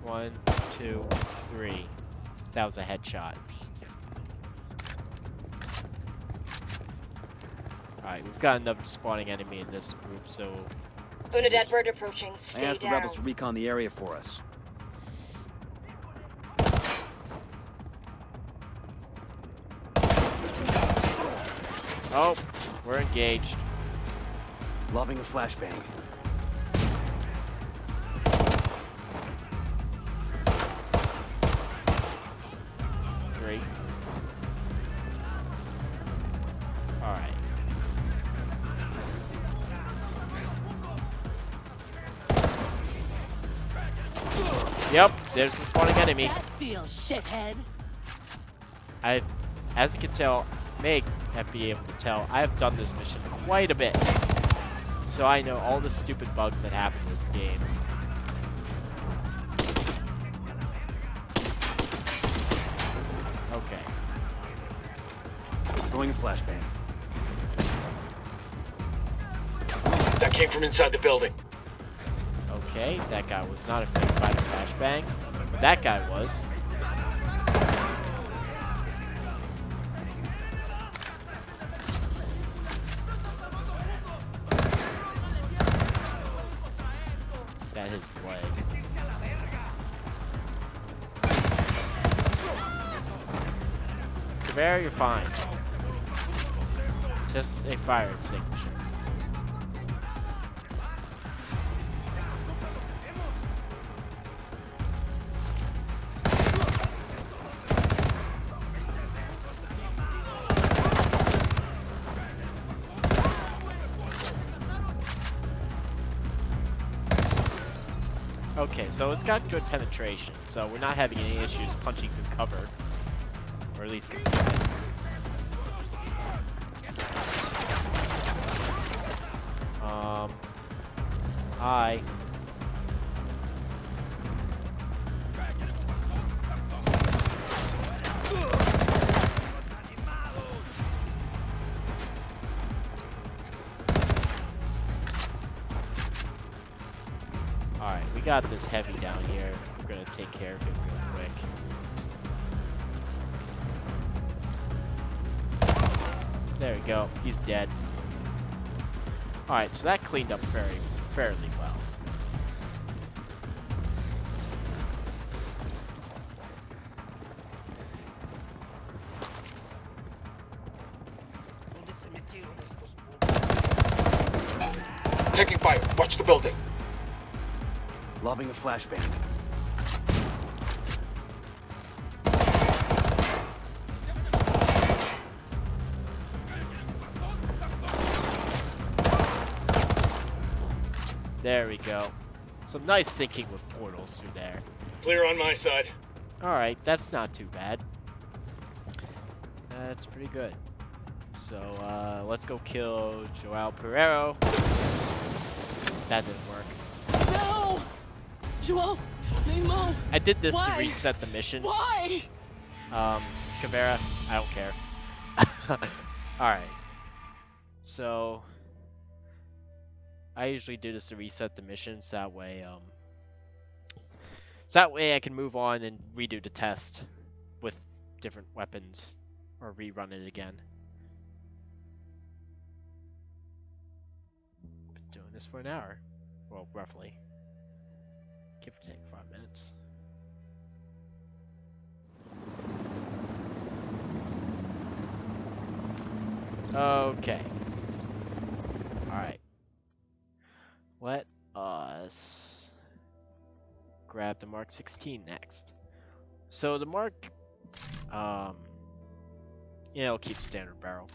One, two, three. That was a headshot. Alright, we've got another spawning enemy in this group, so... Unidad bird approaching. I Stay asked the down. rebels to recon the area for us. Oh, we're engaged. Lobbing a flashbang. Three. Alright. Yep, there's a spawning enemy. That feels, shithead. As you can tell, may be able to tell, I have done this mission quite a bit. So I know all the stupid bugs that happen in this game. Okay. Throwing a flashbang. That came from inside the building. Okay, that guy was not affected by the flashbang. But that guy was. That his leg. Caveira, you're fine. Just a fire extinguisher. Okay, so it's got good penetration, so we're not having any issues punching through cover. Or at least concealment. Hi. Alright, we got this heavy down here. We're gonna take care of it real quick. There we go. He's dead. Alright, so that cleaned up fairly well. Taking fire. Watch the building. Lobbing a flashbang. There we go. Some nice thinking with portals through there. Clear on my side. Alright, that's not too bad. That's pretty good. So, let's go kill Joao Pereiro. That didn't work. No! Joel, Nemo. I did this Why? to reset the mission. Why? Caveira, I don't care. Alright. So, I usually do this to reset the missions, that way I can move on and redo the test with different weapons, or rerun it again. Been doing this for an hour, well, roughly. Give or take 5 minutes. Okay. Alright. Let us grab the Mk16 next. So the Yeah, I'll keep standard barrel.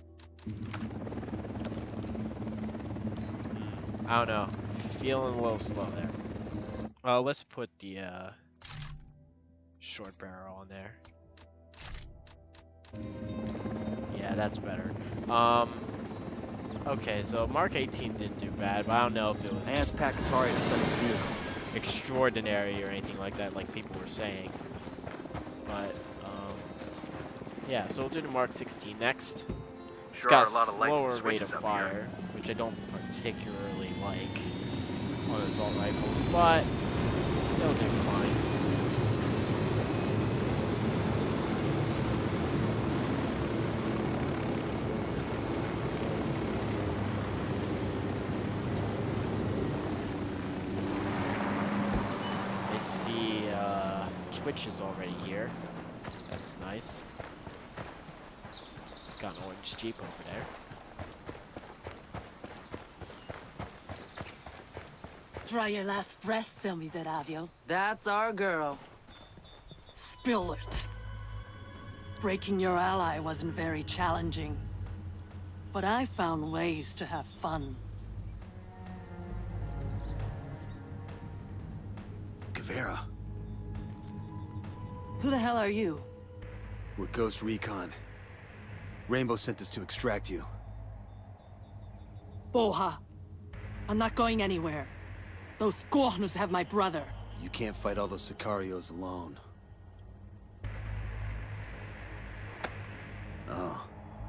I don't know. Feeling a little slow there. Let's put the short barrel on there. Yeah, that's better. Okay, so Mk18 didn't do bad, but I don't know if it was I asked Pakatari to send us a vehicle. extraordinary or anything like that, like people were saying. But yeah, so we'll do the Mk16 next. It's Sure got are a lot of lights and slower rate of switches up fire, here. which I don't particularly like on assault rifles, but they'll do fine. I see switches already here. That's nice. Got an orange Jeep over there. Try your last breath, Sir Miserabio. That's our girl. Spill it. Breaking your ally wasn't very challenging. But I found ways to have fun. Caveira, Who the hell are you? we're Ghost Recon. Rainbow sent us to extract you. Boha. I'm not going anywhere. Those Gornus have my brother. You can't fight all those Sicarios alone. Oh,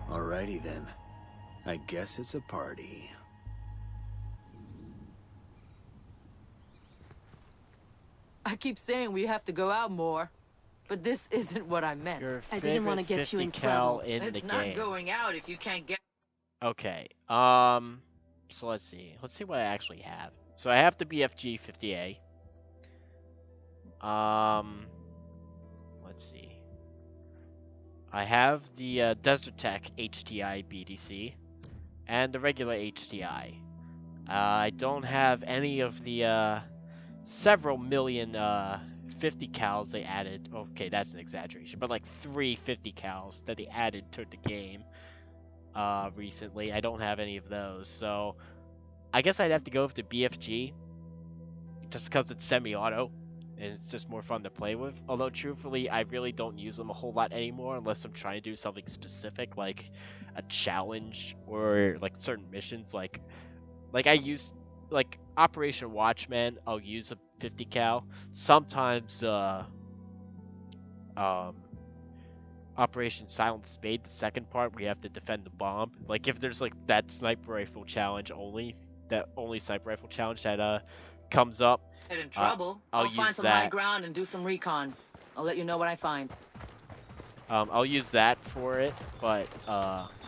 alrighty then. I guess it's a party. I keep saying we have to go out more, but this isn't what I meant. Your I didn't want to favorite get you in 50 cal trouble. in the It's not game. going out if you can't get. Okay. So let's see. Let's see what I actually have. So I have the BFG 50A. Let's see. I have the Desert Tech HTI BDC and the regular HTI. I don't have any of the several million 50 cals they added. Okay, that's an exaggeration, but like 3 50 cals that they added to the game recently. I don't have any of those, so I guess I'd have to go with the BFG just because it's semi-auto and it's just more fun to play with. Although truthfully, I really don't use them a whole lot anymore unless I'm trying to do something specific like a challenge or like certain missions. Like I use like Operation Watchman. I'll use a 50 cal. Sometimes Operation Silent Spade, the second part, we have to defend the bomb. Like if there's like that sniper rifle challenge only, that only sniper rifle challenge that comes up, Get in trouble. I'll I'll find use some high that. ground and do some recon. I'll let you know what I find. I'll use that for it, but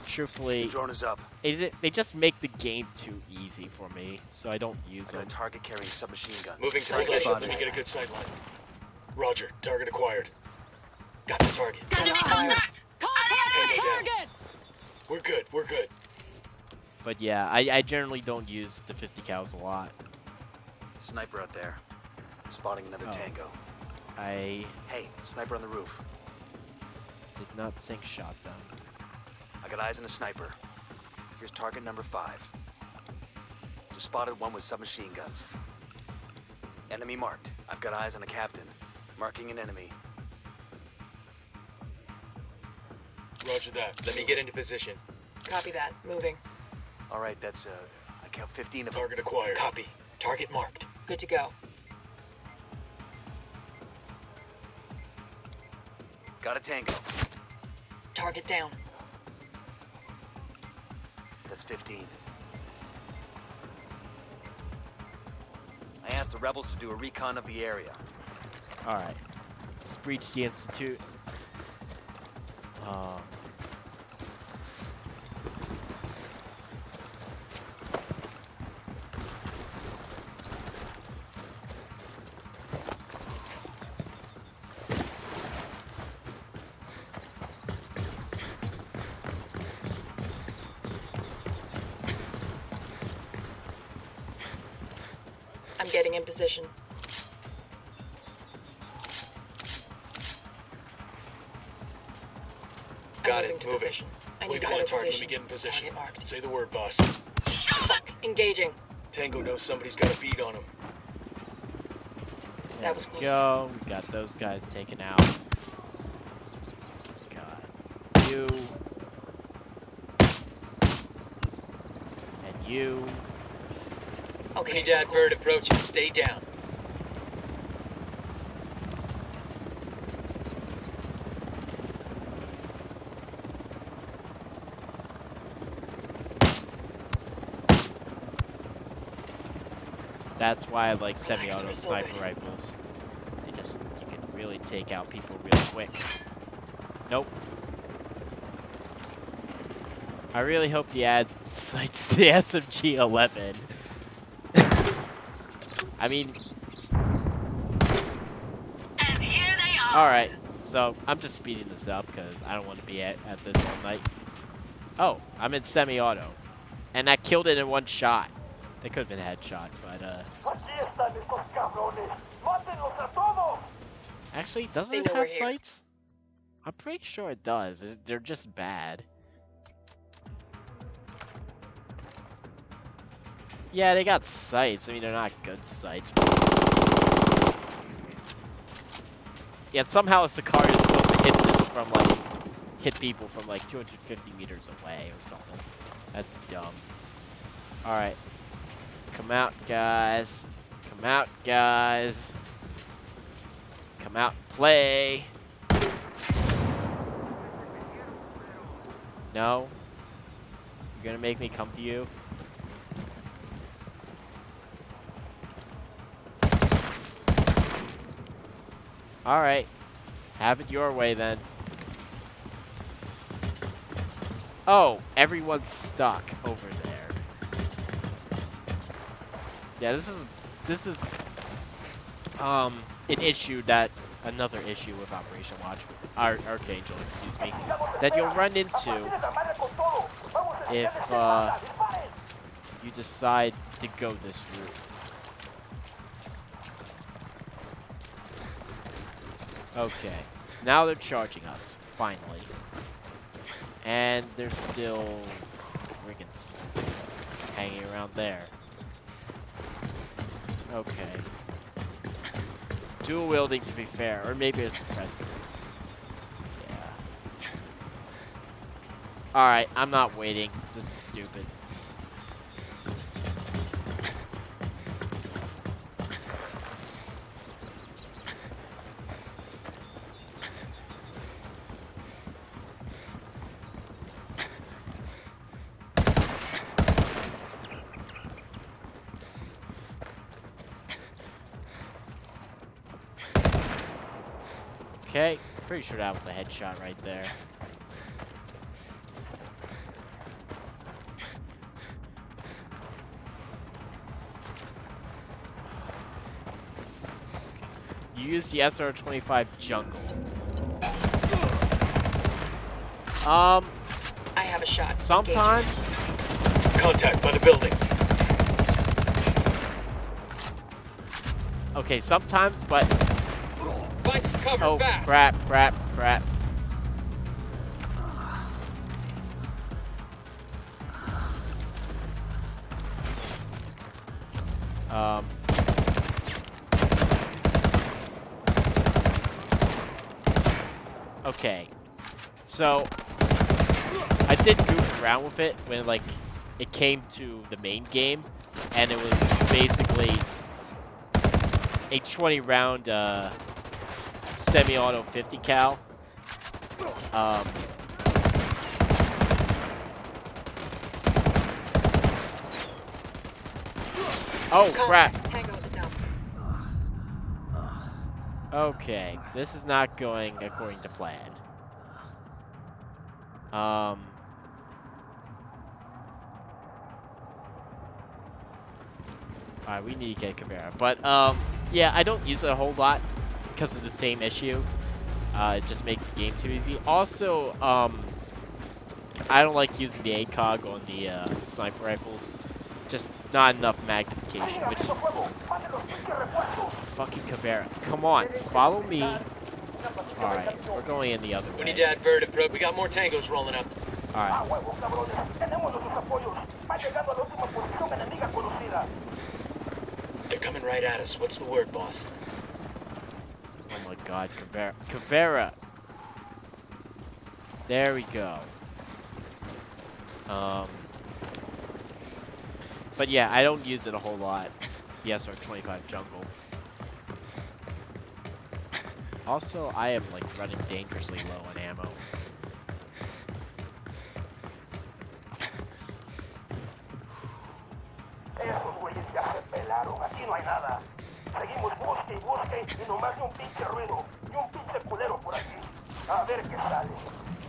truthfully, The drone is up. they just make the game too easy for me, so I don't use I got them. a target carrying submachine guns. Moving Target target. spotted. Let me get a good sight line. Roger. Target acquired. Got the target. Enemy contact! Tango down. Targets! We're good. We're good. But yeah, I generally don't use the 50 cals a lot. Sniper out there. Spotting another Oh. tango. I Hey, sniper on the roof. did not think shotgun. I got eyes on a sniper. Here's target number 5. Just spotted one with submachine guns. Enemy marked. I've got eyes on a captain. Marking an enemy. Roger that. Let me get into position. Copy that. Moving. All right, that's I count 15 of them. Target acquired. Copy. Target marked. Good to go. Got a tango. Target down. That's 15. I asked the rebels to do a recon of the area. Alright. Let's breach the Institute. I'm getting in position. Got I'm moving it. to Move it. position. I Wait need to a on better target. Let position. me get in position. Target marked. Say the word, boss. Fuck. Engaging. Tango knows somebody's got a bead on him. There That was we close. go. We got those guys taken out. Got you. And you. Okay. Unidad cool. bird approaching. Stay down. That's why I like Relax, semi-auto we're still sniper good. rifles. You can really take out people real quick. Nope. I really hope the ad cites the SMG-11. I mean... And here they are. Alright, so I'm just speeding this up because I don't want to be at this all night. Oh, I'm in semi-auto. And that killed it in one shot. They could have been a headshot, but actually, doesn't They it know we're have here. sights? I'm pretty sure it does. They're just bad. Yeah, they got sights. I mean, they're not good sights. Yeah, somehow a Sicario is supposed to hit this from, like, hit people from, like, 250 meters away or something. That's dumb. Alright. Come out, guys. Come out, guys. Come out and play. No? You're gonna make me come to you? Alright. Have it your way then. Oh, everyone's stuck over there. Yeah, this is an issue that another issue with Operation Archangel, excuse me, that you'll run into if you decide to go this route. Okay, now they're charging us, finally. And there's still brigands hanging around there. Okay. Dual wielding, to be fair, or maybe a suppressor. Yeah. Alright, I'm not waiting. This is stupid. Okay, pretty sure that was a headshot right there. You use the SR-25 jungle. I have a shot. Sometimes. Contact by the building. Okay, sometimes, but Find some cover oh fast. crap. Okay, so I did goof around with it when like it came to the main game, and it was basically a 20 round semi-auto 50 cal. Oh crap. Tango at the dump. Okay, this is not going according to plan. Alright, we need to get Caveira. But, yeah, I don't use it a whole lot because of the same issue. It just makes the game too easy. Also, I don't like using the ACOG on the sniper rifles. Just not enough magnification, which... Fucking Caveira. Come on, follow me. Alright, we're going in the other way. We need to add verdict, bro. We got more tangos rolling up. Alright. They're coming right at us. What's the word, boss? Oh my god, Caveira. There we go. But yeah, I don't use it a whole lot. The SR25 jungle. Also, I am like running dangerously low on ammo.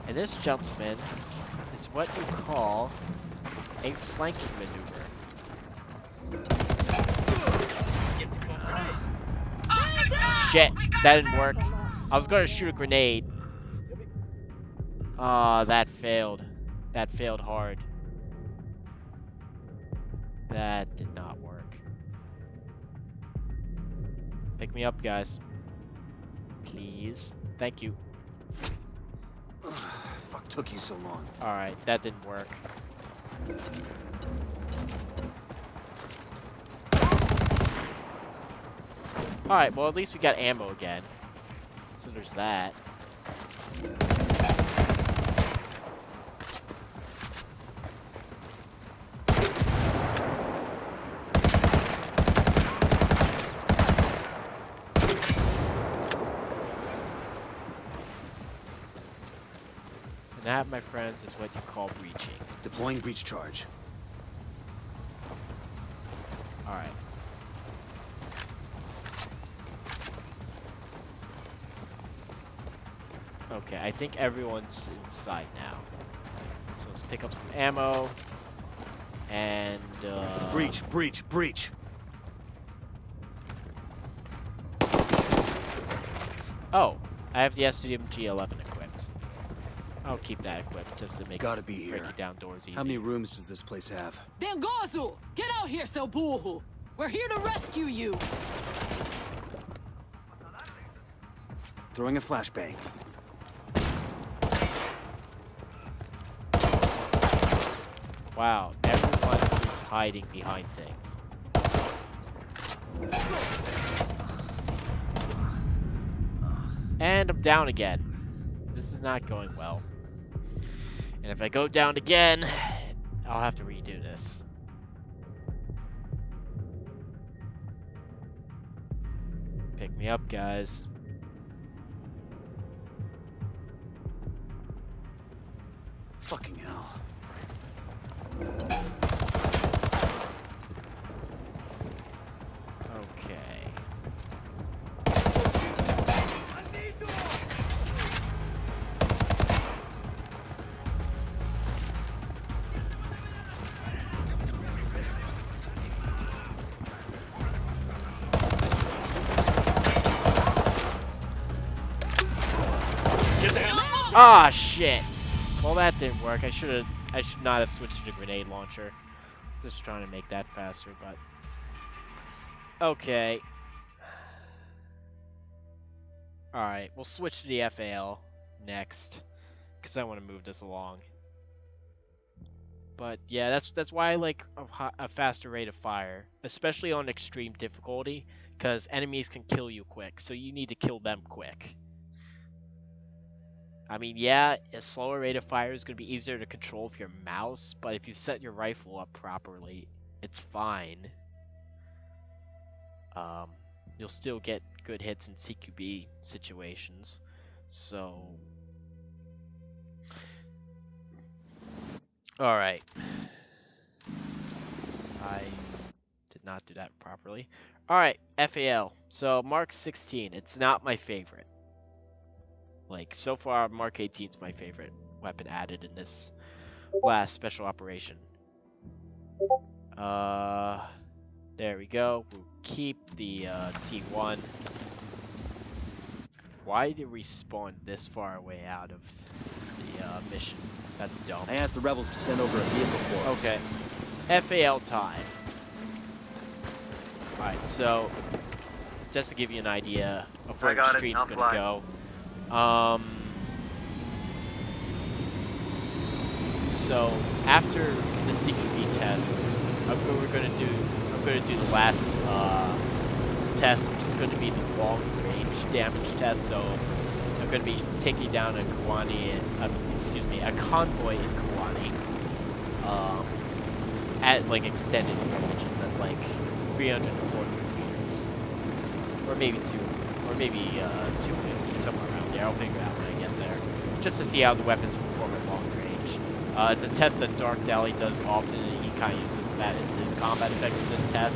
And this jumps-man is what you call a flanking maneuver. Shit, that didn't work. I was gonna shoot a grenade. Oh, that failed. That failed hard. That did not work. Pick me up, guys. Please. Thank you. Fuck took you so long. Alright, that didn't work. Alright, well at least we got ammo again. So there's that. And that, my friends, is what you call breaching. Deploying breach charge. Alright. Okay, I think everyone's inside now. So let's pick up some ammo. And, Breach, breach, breach! Oh, I have the SMG-11 equipped. I'll keep that equipped just to make Gotta be here. breaking down doors easy. How many rooms does this place have? Dengozu! Get out here, seu burro! We're here to rescue you! Throwing a flashbang. Wow, everyone is hiding behind things. And I'm down again. This is not going well. And if I go down again, I'll have to redo this. Pick me up, guys. Fucking hell. Okay. Ah, shit. Well, that didn't work. I should not have switched to the grenade launcher. Just trying to make that faster, but okay. All right, we'll switch to the FAL next, because I want to move this along. But yeah, that's why I like a faster rate of fire, especially on extreme difficulty, because enemies can kill you quick, so you need to kill them quick. I mean, yeah, a slower rate of fire is going to be easier to control with your mouse, but if you set your rifle up properly, it's fine. You'll still get good hits in CQB situations, so... Alright. I did not do that properly. Alright, FAL. So, Mk16, it's not my favorite. Like, so far, Mk18 is my favorite weapon added in this last special operation. There we go. We'll keep the T1. Why did we spawn this far away out of the mission? That's dumb. I asked the rebels to send over a vehicle for us. Okay. FAL time. Alright, so just to give you an idea of where the stream's gonna go. So after the CQB test, I'm going to do the last test, which is going to be the long range damage test. So I'm going to be taking down a convoy in Kawani, at like extended ranges at like 300 to 400 meters, or maybe 250, somewhere around there. I'll figure it out when I get there, just to see how the weapons perform at long range. It's a test that Dark Dally does often, and he kind of uses that as his combat effectiveness test,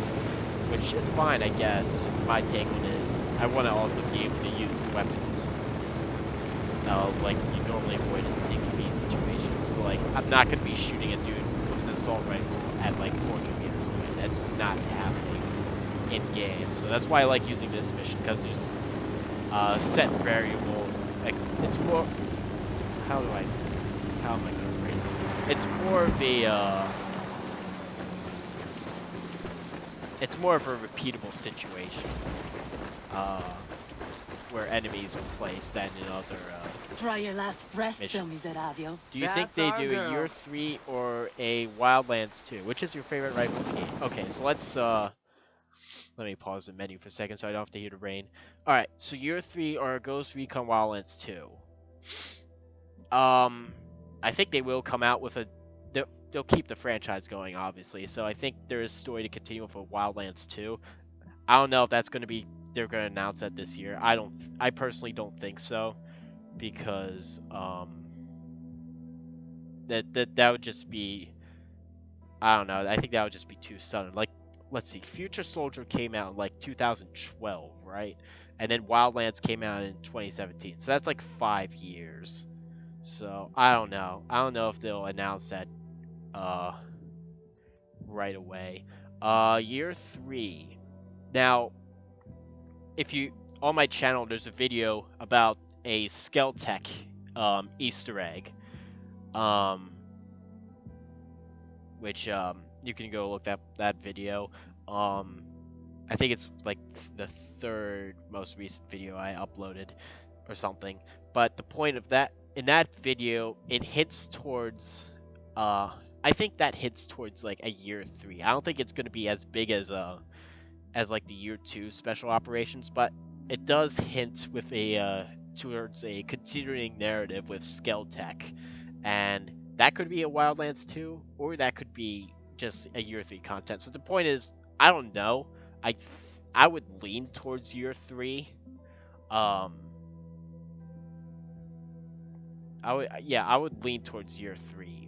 which is fine, I guess. It's just my take on it is I want to also be able to use weapons like you normally avoid in CQB situations. So like I'm not going to be shooting a dude with an assault rifle at like 400 meters away. That's not happening in game. So that's why I like using this mission, because there's set variable. Like it's more. How am I going to phrase this? It's more of a repeatable situation where enemies are placed than in other Try your last breath, missions. miserable. Do you think they do a Year 3 or a Wildlands 2? Which is your favorite rifle in the game? Okay, so let me pause the menu for a second so I don't have to hear the rain. Alright, so Year 3 or Ghost Recon Wildlands 2. I think they will come out with they'll keep the franchise going, obviously. So I think there is story to continue for Wildlands 2. I don't know if that's going to be they're going to announce that this year. I personally don't think so, because that would just be, I don't know. I think that would just be too sudden. Like, let's see, Future Soldier came out in like 2012, right? And then Wildlands came out in 2017. So that's like 5 years. So I don't know. I don't know if they'll announce that right away. Year 3. Now, if you on my channel, there's a video about a Skeltech Easter egg, which you can go look at that video. I think it's like the third most recent video I uploaded or something. But the point of that, in that video, it hints towards I think that hints towards like a Year 3. I don't think it's going to be as big as like the Year 2 special operations, but it does hint with towards a continuing narrative with Skeltech, and that could be a Wildlands 2, or that could be just a Year 3 content. So the point is, I don't know. I would lean towards Year 3. I would lean towards Year 3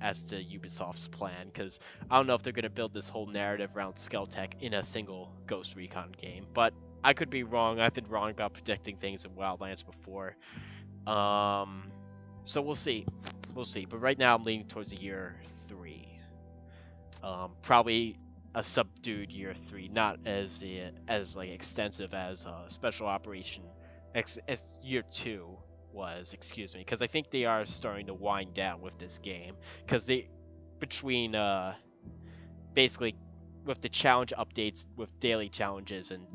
as to Ubisoft's plan, because I don't know if they're going to build this whole narrative around Skeltech in a single Ghost Recon game. But I could be wrong. I've been wrong about predicting things in Wildlands before. So we'll see. We'll see. But right now I'm leaning towards a Year 3. Probably a subdued Year 3, not as like extensive as Special Operation as Year 2 was, excuse me, because I think they are starting to wind down with this game, because between basically with the challenge updates with daily challenges and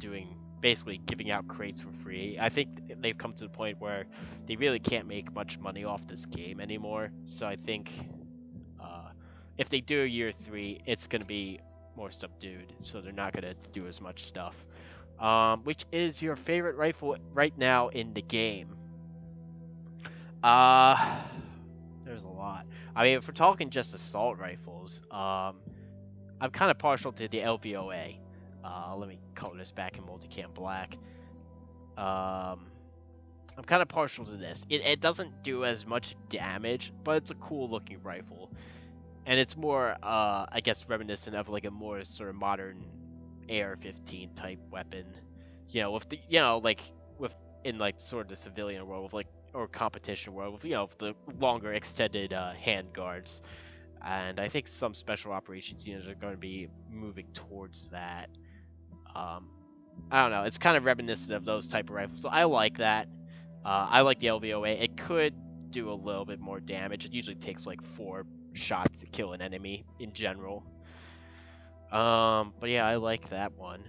basically giving out crates for free, I think they've come to the point where they really can't make much money off this game anymore. So I think if they do a Year 3, it's going to be more subdued, so they're not going to do as much stuff. Which is your favorite rifle right now in the game? There's a lot. I mean, if we're talking just assault rifles, I'm kind of partial to the LVOA. Let me color this back in multicam black. I'm kind of partial to this. It doesn't do as much damage, but it's a cool looking rifle. And it's more, I guess, reminiscent of like a more sort of modern AR-15 type weapon. With the, like in like sort of the civilian world, with like, or competition world, with with the longer extended hand guards. And I think some special operations units are going to be moving towards that. I don't know. It's kind of reminiscent of those type of rifles, so I like that. I like the LVOA. It could do a little bit more damage. It usually takes like 4 shots to kill an enemy in general. But yeah, I like that one.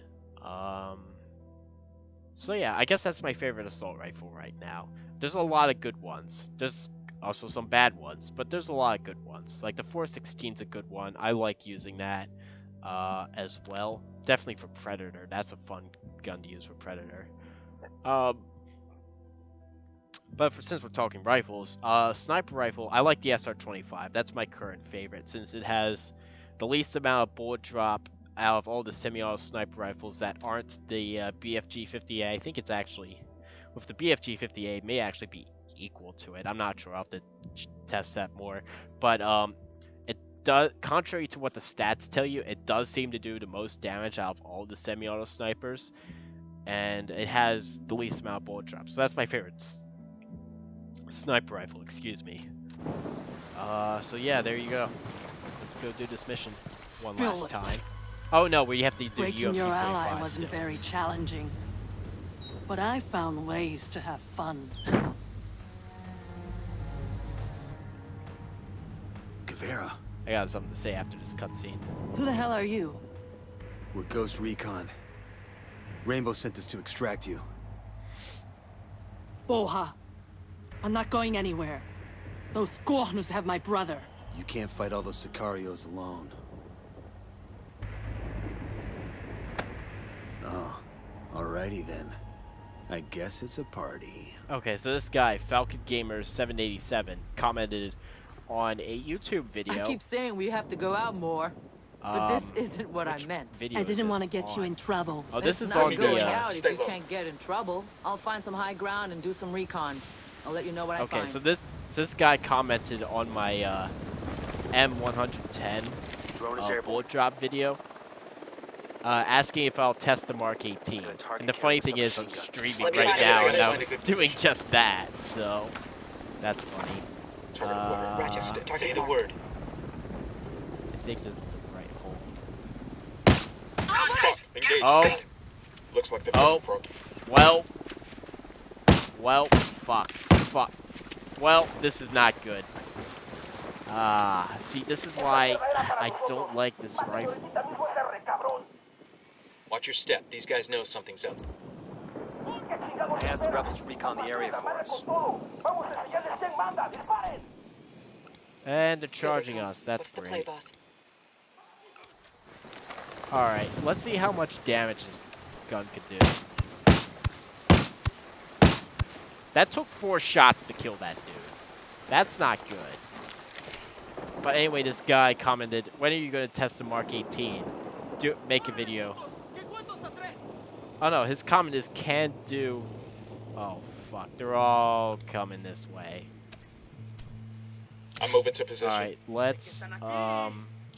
So yeah, I guess that's my favorite assault rifle right now. There's a lot of good ones. There's also some bad ones, but there's a lot of good ones. Like the 416's a good one. I like using that as well. Definitely for Predator. That's a fun gun to use for Predator. But since we're talking rifles, sniper rifle, I like the SR25. That's my current favorite since it has the least amount of bullet drop out of all the semi-auto sniper rifles that aren't the BFG-50A. I think it's actually, with the BFG-50A, it may actually be equal to it. I'm not sure. I'll have to test that more. But it does, contrary to what the stats tell you, it does seem to do the most damage out of all the semi-auto snipers, and it has the least amount of bullet drop. So that's my favorite sniper rifle, excuse me. So yeah, there you go. Let's go do this mission one last time. Oh no, we have to do Breaking your ally UMP45 wasn't still. very challenging, but I found ways to have fun. Caveira, I got something to say after this cutscene. Who the hell are you? we're Ghost Recon. Rainbow sent us to extract you. Boha. I'm not going anywhere. Those Gornus have my brother. You can't fight all those Sicarios alone. Oh, alrighty then. I guess it's a party. Okay, so this guy, Falcon Gamer 787, commented on a YouTube video. I keep saying we have to go out more, but this isn't what I meant. Video I is didn't this want to get you on? in trouble. Oh, this It's is not on going the. out if Stay you low. can't get in trouble. I'll find some high ground and do some recon. I'll let you know what I Okay, find. so this guy commented on my M110 Drone is airborne. bullet drop video, asking if I'll test the Mark 18. And the funny thing is, I'm streaming Let me right find now, a and I'm good doing position. just that. So that's funny. Target acquired. Ratchet, target say the marked. word. I think this is the right hole. Fuck, engage. Oh. Looks like the Oh. first broke. Well, fuck. Well, this is not good. See, this is why I don't like this rifle. Watch your step. These guys know something's up. I asked the rebels to recon the area for us. And they're charging us, that's What's the play, great. boss? Alright, let's see how much damage this gun could do. That took 4 shots to kill that dude. That's not good. But anyway, this guy commented, when are you going to test the Mark 18? Make a video. Oh no, his comment is can't do... Oh fuck, they're all coming this way. I'm moving to position. Alright, let's... I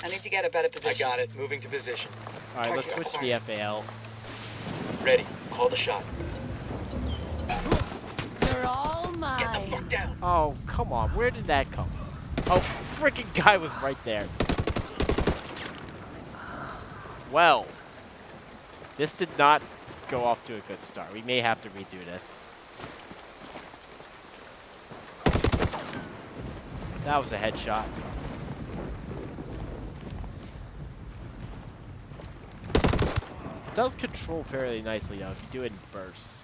need to get a better I position. got it. Moving to position. Alright, let's switch to the FAL. Ready. Call the shot. You're all mine. Get the fuck down. Oh, come on, where did that come from? Oh, freaking guy was right there. Well, this did not go off to a good start. We may have to redo this. That was a headshot. It does control fairly nicely though, if you do it in bursts.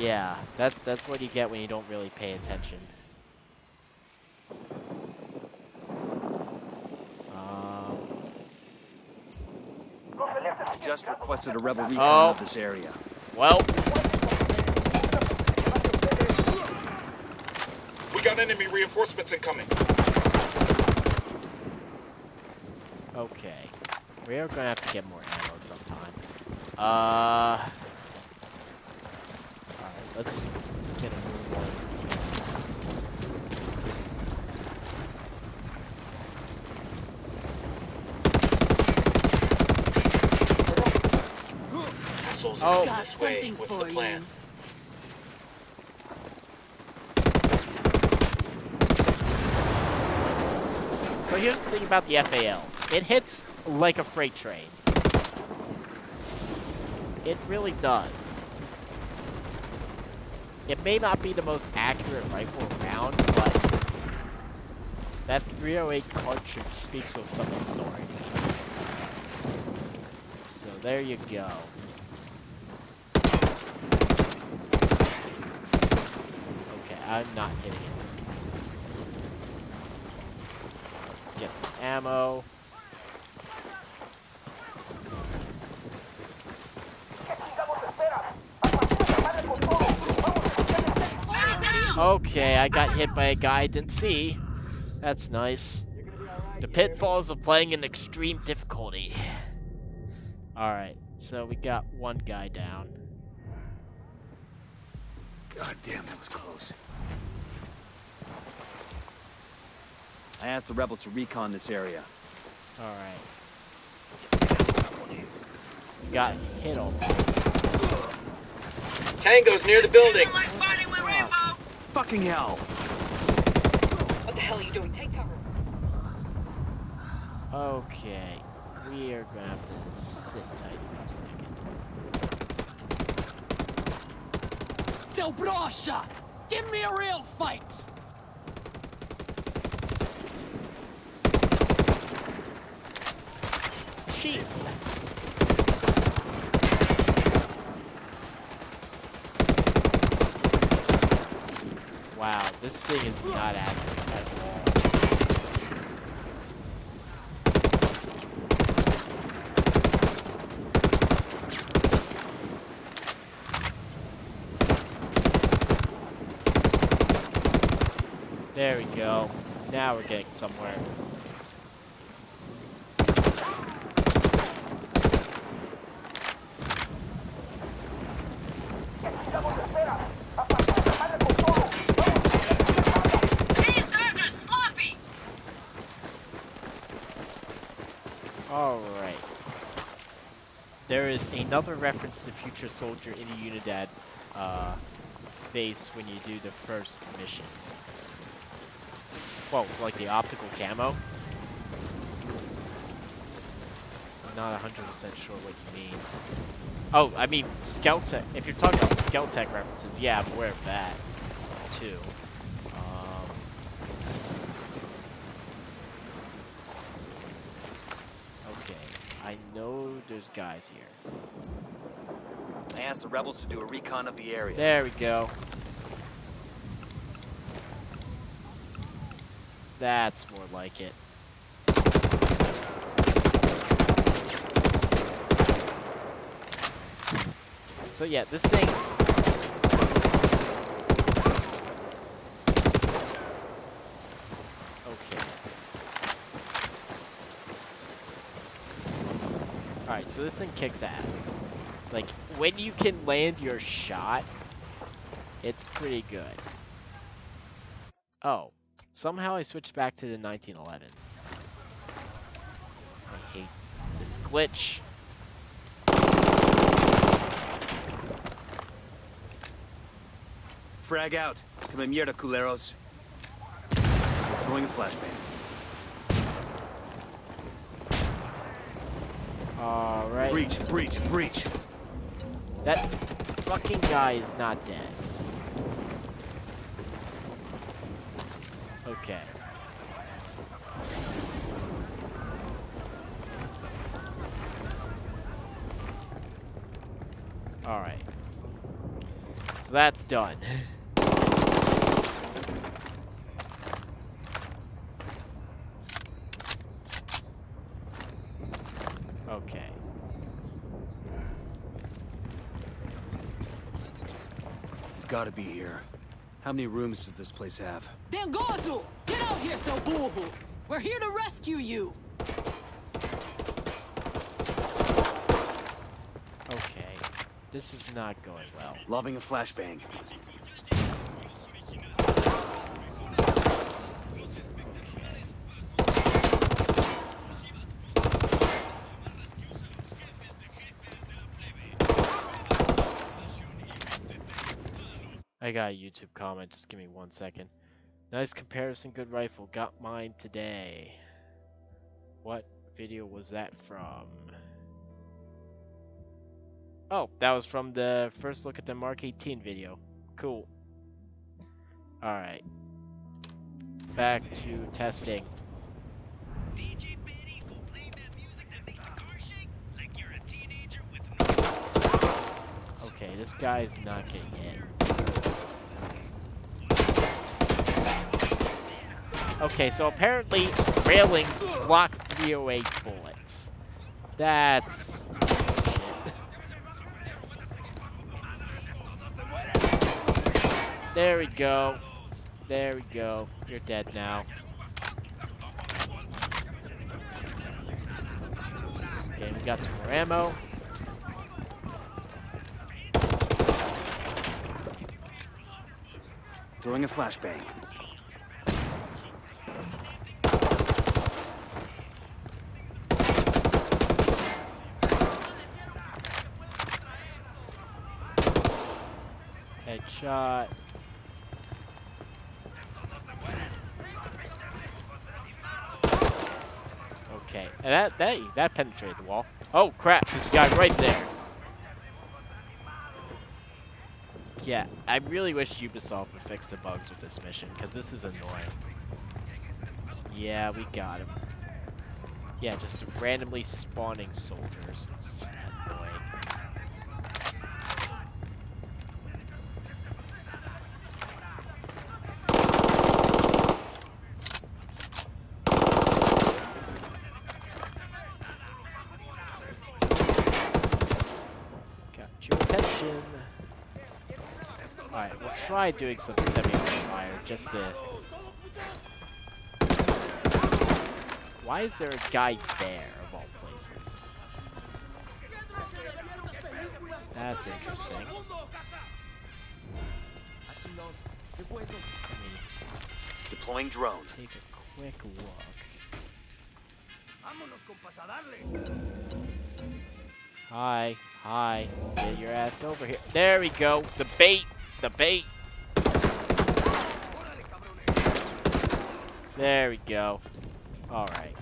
Yeah, that's what you get when you don't really pay attention. Just requested a rebel recon Oh. of this area. Well, We got enemy reinforcements incoming. okay. We are gonna have to get more ammo sometime. Alright, let's get a move on. Assholes Oh. are Got this way. something What's for the plan? you. So here's the thing about the FAL. It hits like a freight train. It really does. It may not be the most accurate rifle around, but That 308 cartridge speaks of some authority. So there you go. Okay, I'm not hitting it. Get some ammo. Okay, I got hit by a guy I didn't see. That's nice. The pitfalls of playing in extreme difficulty. Alright, so we got one guy down. God damn, that was close. I asked the rebels to recon this area. Alright. Got hit on. Tango's near the building. Fucking hell! What the hell are you doing? Take cover. Okay, we are gonna have to sit tight for a second. So brosha! Give me a real fight! Shit! Wow, this thing is not accurate at all. There we go. Now we're getting somewhere. Alright. There is another reference to Future Soldier in the Unidad base when you do the first mission. Well, like the optical camo. I'm not 100% sure what you mean. Oh, I mean, Scout Tech. If you're talking about Scout Tech references, yeah, I'm aware of that, too. Okay, I know there's guys here. I asked the rebels to do a recon of the area. There we go. That's more like it. So yeah, this thing... Okay. Alright, so this thing kicks ass. Like, when you can land your shot, it's pretty good. Oh. Somehow I switched back to the 1911. I hate this glitch. Frag out. Come in mierda, culeros. Throwing a flashbang. Alright. Breach, breach, breach. That fucking guy is not dead. Okay. Alright. So that's done. Okay. It's gotta be here. How many rooms does this place have? Dengozu! Get out here, so boo-hoo! We're here to rescue you! Okay. This is not going well. Lobbing a flashbang. I got a YouTube comment, just give me 1 second. Nice comparison, good rifle. Got mine today. What video was that from? Oh, that was from the first look at the Mk18 video. Cool. Alright. Back to testing. DJ Benny, go play that music that makes the car shake like you're a teenager with no. Okay, this guy's not getting hit. Okay, so apparently railings block 308 bullets. That's there we go. There we go. You're dead now. Okay, we got some more ammo. Throwing a flashbang. Headshot. Okay, and that penetrated the wall. Oh crap! There's a guy right there. Yeah, I really wish Ubisoft would fix the bugs with this mission, because this is annoying. Yeah, we got him. Yeah, just randomly spawning soldiers. It's annoying. Got your attention. Alright, we'll try doing some semi-fire just to... Why is there a guy there, of all places? That's interesting. Let me Deploying drone. take a quick look. Hi, hi, get your ass over here. There we go, the bait, the bait. There we go. Alright.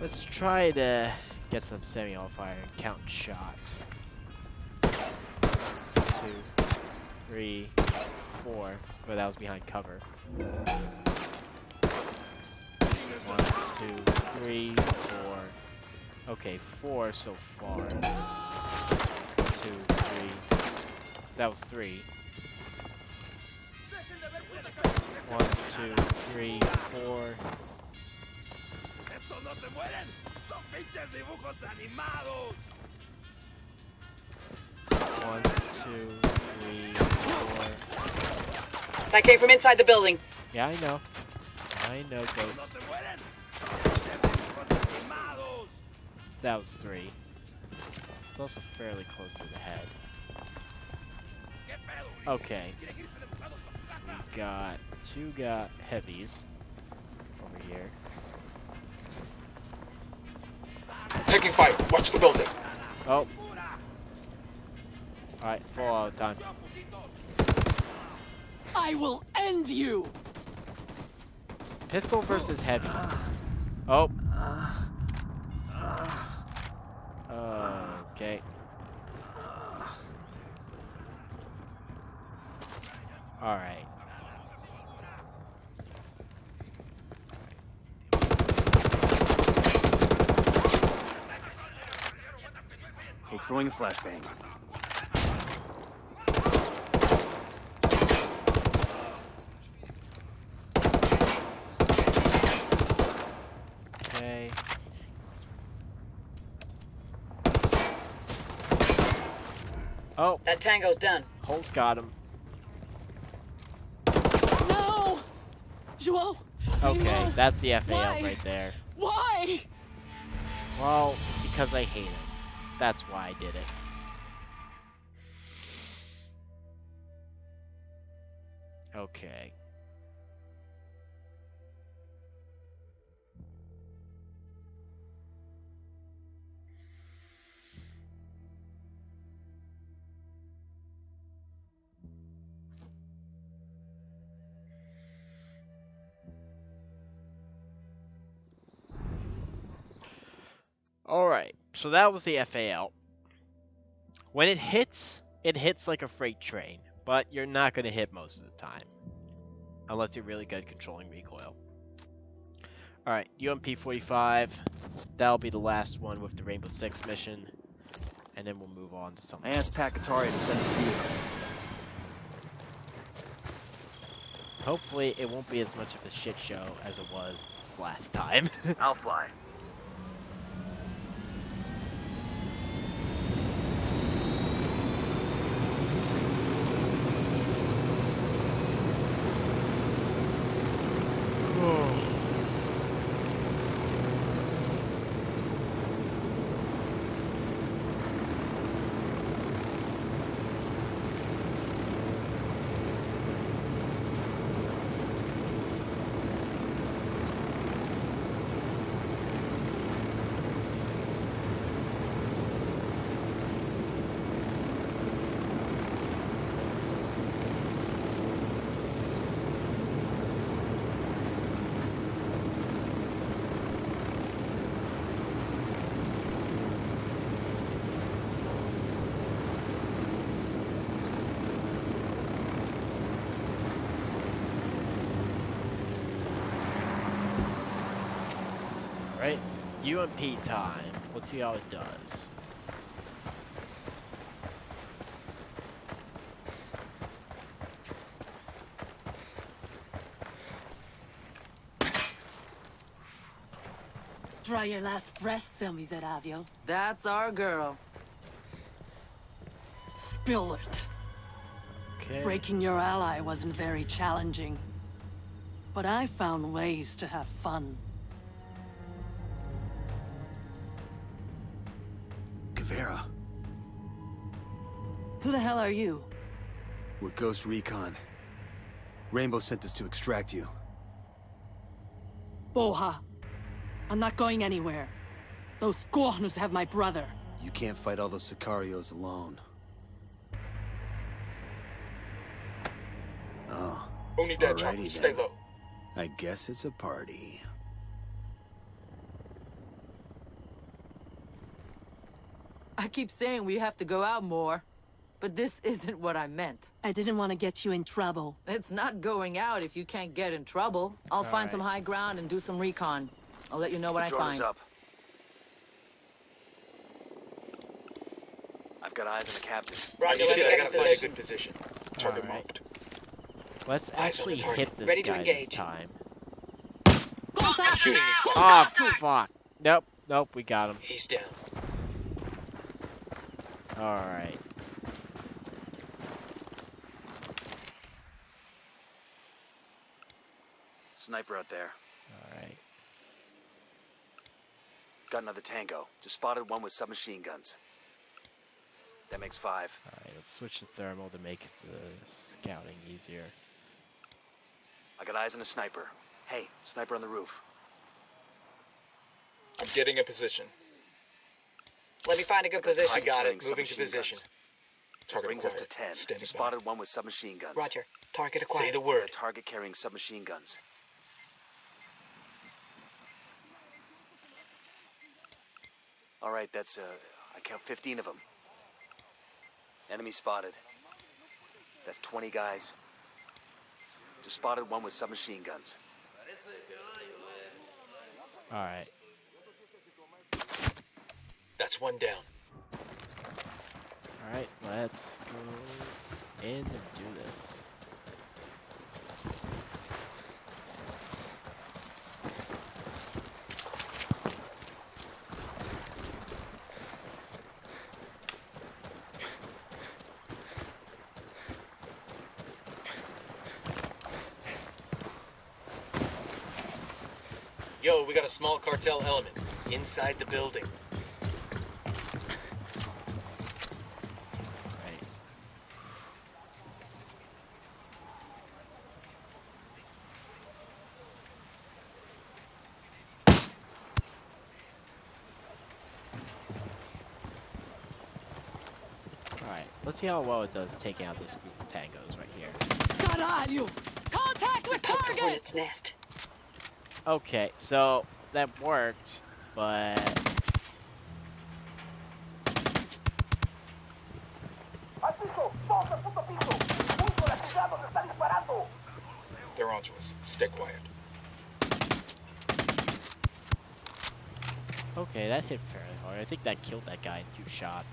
Let's try to get some semi-auto fire and count shots. 2, 3, 4. Oh, that was behind cover. 1, 2, 3, 4. Okay, 4 so far. 2, 3. That was 3. 1, 2, 3, 4. 1, 2, 3, 4. That came from inside the building. Yeah, I know. I know, Ghost. That was 3. It's also fairly close to the head. Okay. We got 2 heavies over here. Taking fire. Watch the building. Oh. Alright, fallout time. I will end you! Pistol versus heavy. Oh. Okay. Alright. Hey, throwing a flashbang. Okay. Oh, That tango's done. Holt got him. No! Joel! Okay, that's the FAL Why? right there. Why? Well, because I hate him. That's why I did it. Okay. Alright, so that was the FAL. When it hits like a freight train, but you're not going to hit most of the time. unless you're really good controlling recoil. Alright, UMP45. That'll be the last one with the Rainbow Six mission. And then we'll move on to something I asked else. Pacatoria to send us a vehicle. Hopefully it won't be as much of a shit show as it was this last time. I'll fly. Right? UMP time. Let's see how it does. Draw your last breath, Sir Miseravio. That's our girl. Spill it. Okay. Breaking your ally wasn't very challenging. But I found ways to have fun. Caveira, Who the hell are you? we're Ghost Recon. Rainbow sent us to extract you. Boha. I'm not going anywhere. Those Gornus have my brother. You can't fight all those Sicarios alone. Oh, Unidad, alrighty stay then. low. I guess it's a party. I keep saying we have to go out more, but this isn't what I meant. I didn't want to get you in trouble. It's not going out if you can't get in trouble. I'll find some high ground and do some recon. I'll let you know what I Drone is find. up. I've got eyes on the captain. Roger, I gotta find a good position. Target Alright. marked. Let's on the actually target. hit this Ready to guy this engage. time. I'm shooting these Oh, fuckers. fuck. Nope, nope, we got him. He's down. Alright. Sniper out there. Alright. Got another tango. Just spotted one with submachine guns. That makes 5. Alright, let's switch to thermal to make the scouting easier. I got eyes on a sniper. Hey, sniper on the roof. I'm getting a position. Let me find a good position. I got it. Carrying Moving to submachine position. guns. Target Brings us to acquired. 10. Standing Just by. spotted one with submachine guns. Roger. Target Say acquired. the A word. target carrying submachine guns. All right, that's I count 15 of them. Enemy spotted. That's 20 guys. Just spotted one with submachine guns. Alright. That's one down. Alright, let's go in and do this. Yo, we got a small cartel element inside the building. Right. Alright, let's see how well it does taking out this group of tangos right here. Caralho! Contact with Poke the target! hornet's nest. Okay, so that worked, but They're on Okay, that hit fairly hard. I think that killed that guy in 2 shots.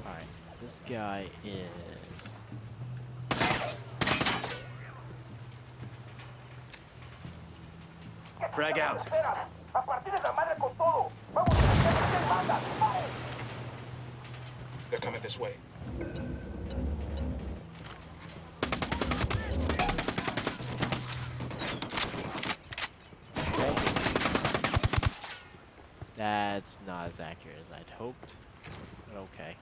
Alright, this guy is... Frag out. They're coming this way. Okay. That's not as accurate as I'd hoped, but okay.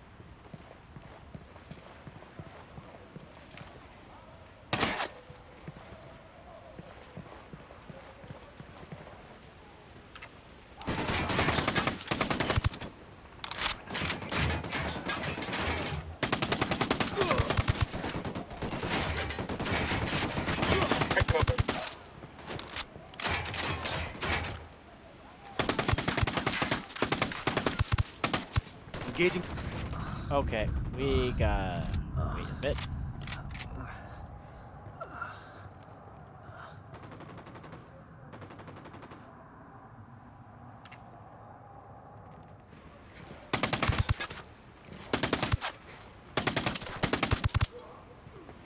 Take cover. Engaging. Okay, we gotta wait a bit.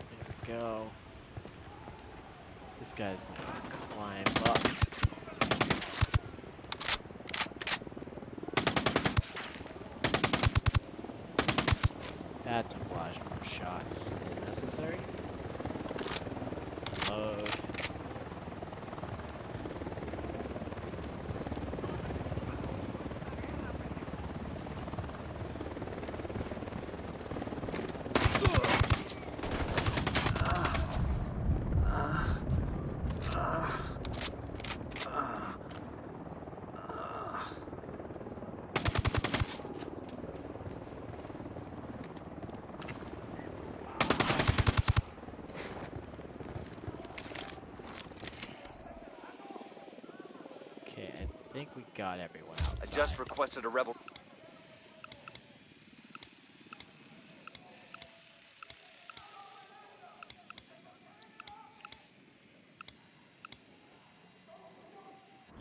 There we go. This guy's gonna climb up. That took a lot more shots than necessary. Load. Okay, I think we got everyone I outside. just requested a rebel.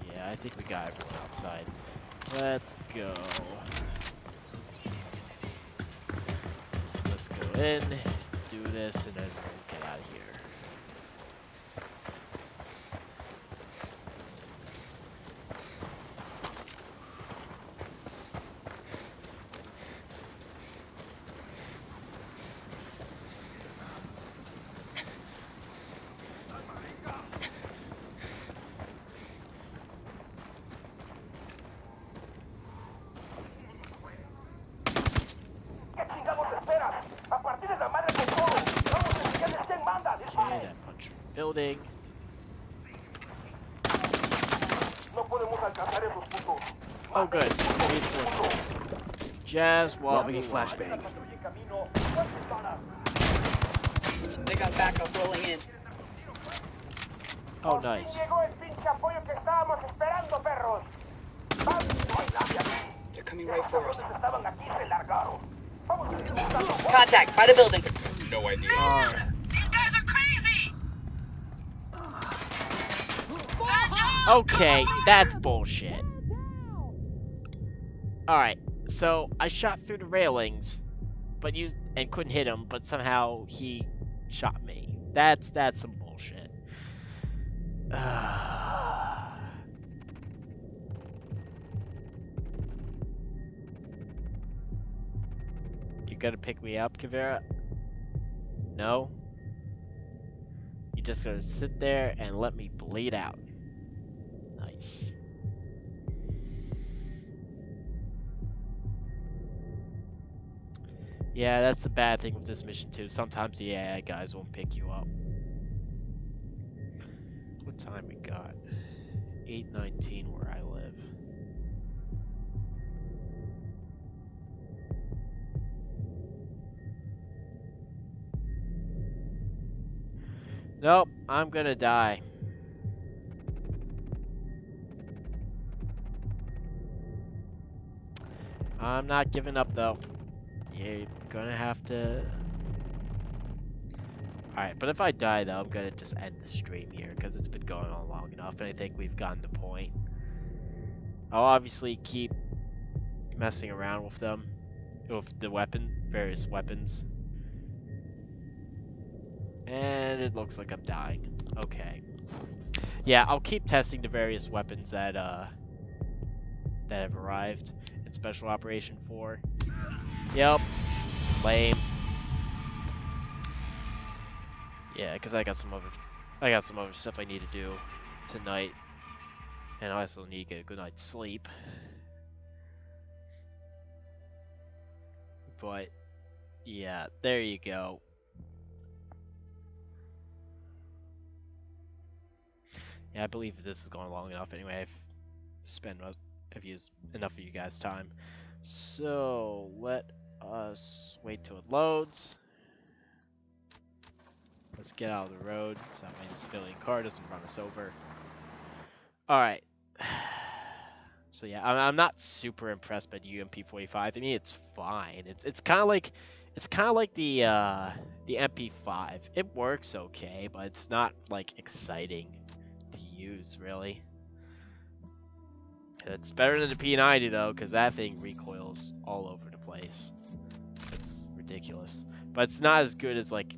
Yeah, I think we got everyone outside. Let's go. Let's go in, do this, and then get out of here. Okay, that punch building. Oh good, reinforcements. Jazz Lobbing a Wobble. flashbang. They got backup rolling in. Oh nice. They're coming right for us. Contact by the building. No idea. Okay, that's bullshit. Alright, so I shot through the railings, but and couldn't hit him, but somehow he shot me. That's some bullshit. You gonna pick me up, Kavera? No? You just gonna sit there and let me bleed out. Nice. Yeah, that's the bad thing with this mission too. Sometimes the AI guys won't pick you up. What time we got? 8:19 where I live. Nope, I'm gonna die. I'm not giving up though. You're gonna have to... Alright, but if I die though, I'm gonna just end the stream here because it's been going on long enough and I think we've gotten the point. I'll obviously keep messing around with them, with the various weapons. And it looks like I'm dying. Okay. Yeah, I'll keep testing the various weapons that have arrived in Special Operation 4. Yep. Lame. Yeah, because I got some other stuff I need to do tonight, and I also need to get a good night's sleep. But yeah, there you go. Yeah, I believe this is going long enough anyway. I've used enough of you guys' time. So let us wait till it loads. Let's get out of the road so that way the civilian car doesn't run us over. Alright. So yeah, I'm not super impressed by the UMP45. I mean, it's fine. It's kind of like the MP5. It works okay, but it's not like exciting to use really. It's better than the P90 though, because that thing recoils all over the place. It's ridiculous. But it's not as good as like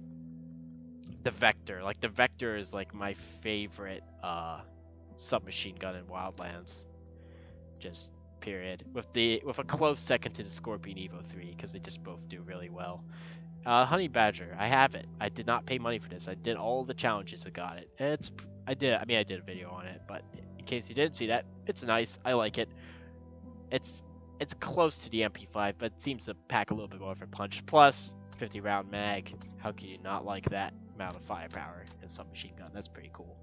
the Vector. Like the Vector is like my favorite submachine gun in Wildlands. Just period. With a close second to the Scorpion Evo 3, because they just both do really well. Honey Badger, I have it. I did not pay money for this. I did all the challenges that got it. I did a video on it, but in case you didn't see that, it's nice. I like it. It's close to the MP5, but it seems to pack a little bit more of a punch. Plus, 50 round mag. How can you not like that amount of firepower in a submachine gun? That's pretty cool.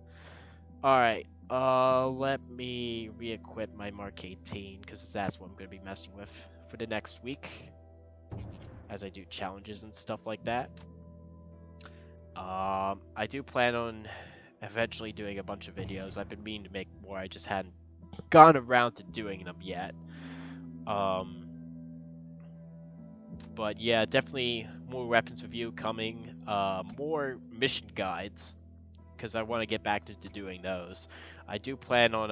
Alright, let me re-equip my Mk18, because that's what I'm going to be messing with for the next week, as I do challenges and stuff like that. I do plan on eventually doing a bunch of videos. I've been meaning to make more, I just hadn't gone around to doing them yet. But yeah, definitely more weapons review coming, more mission guides, because I want to get back into doing those. I do plan on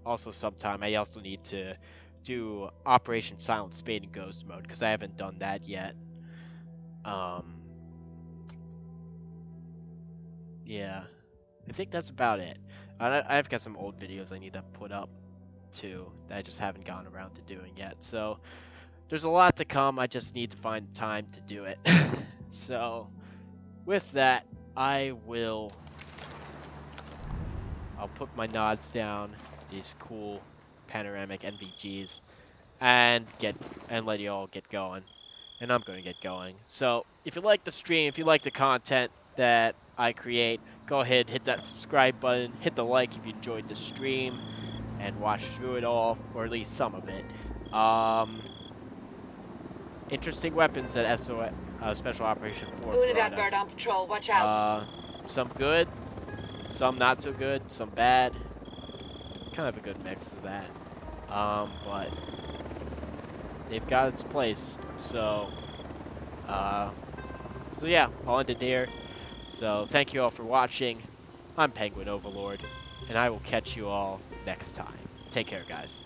also sometime I also need to do Operation Silent Spade and Ghost mode, because I haven't done that yet. Yeah, I think that's about it. I've got some old videos I need to put up too that I just haven't gotten around to doing yet. So there's a lot to come. I just need to find time to do it. So with that, I'll put my nods down, these cool panoramic NVGs, and let you all get going. And I'm going to get going. So if you like the stream, if you like the content that I create, go ahead, hit that subscribe button, hit the like if you enjoyed the stream, and watch through it all, or at least some of it. Interesting weapons that Special Operation 4 brought us. on patrol, watch out. Some good, some not so good, some bad. Kind of a good mix of that. But they've got its place. So yeah, I'll end it here. So thank you all for watching. I'm Penguin Overlord, and I will catch you all next time. Take care, guys.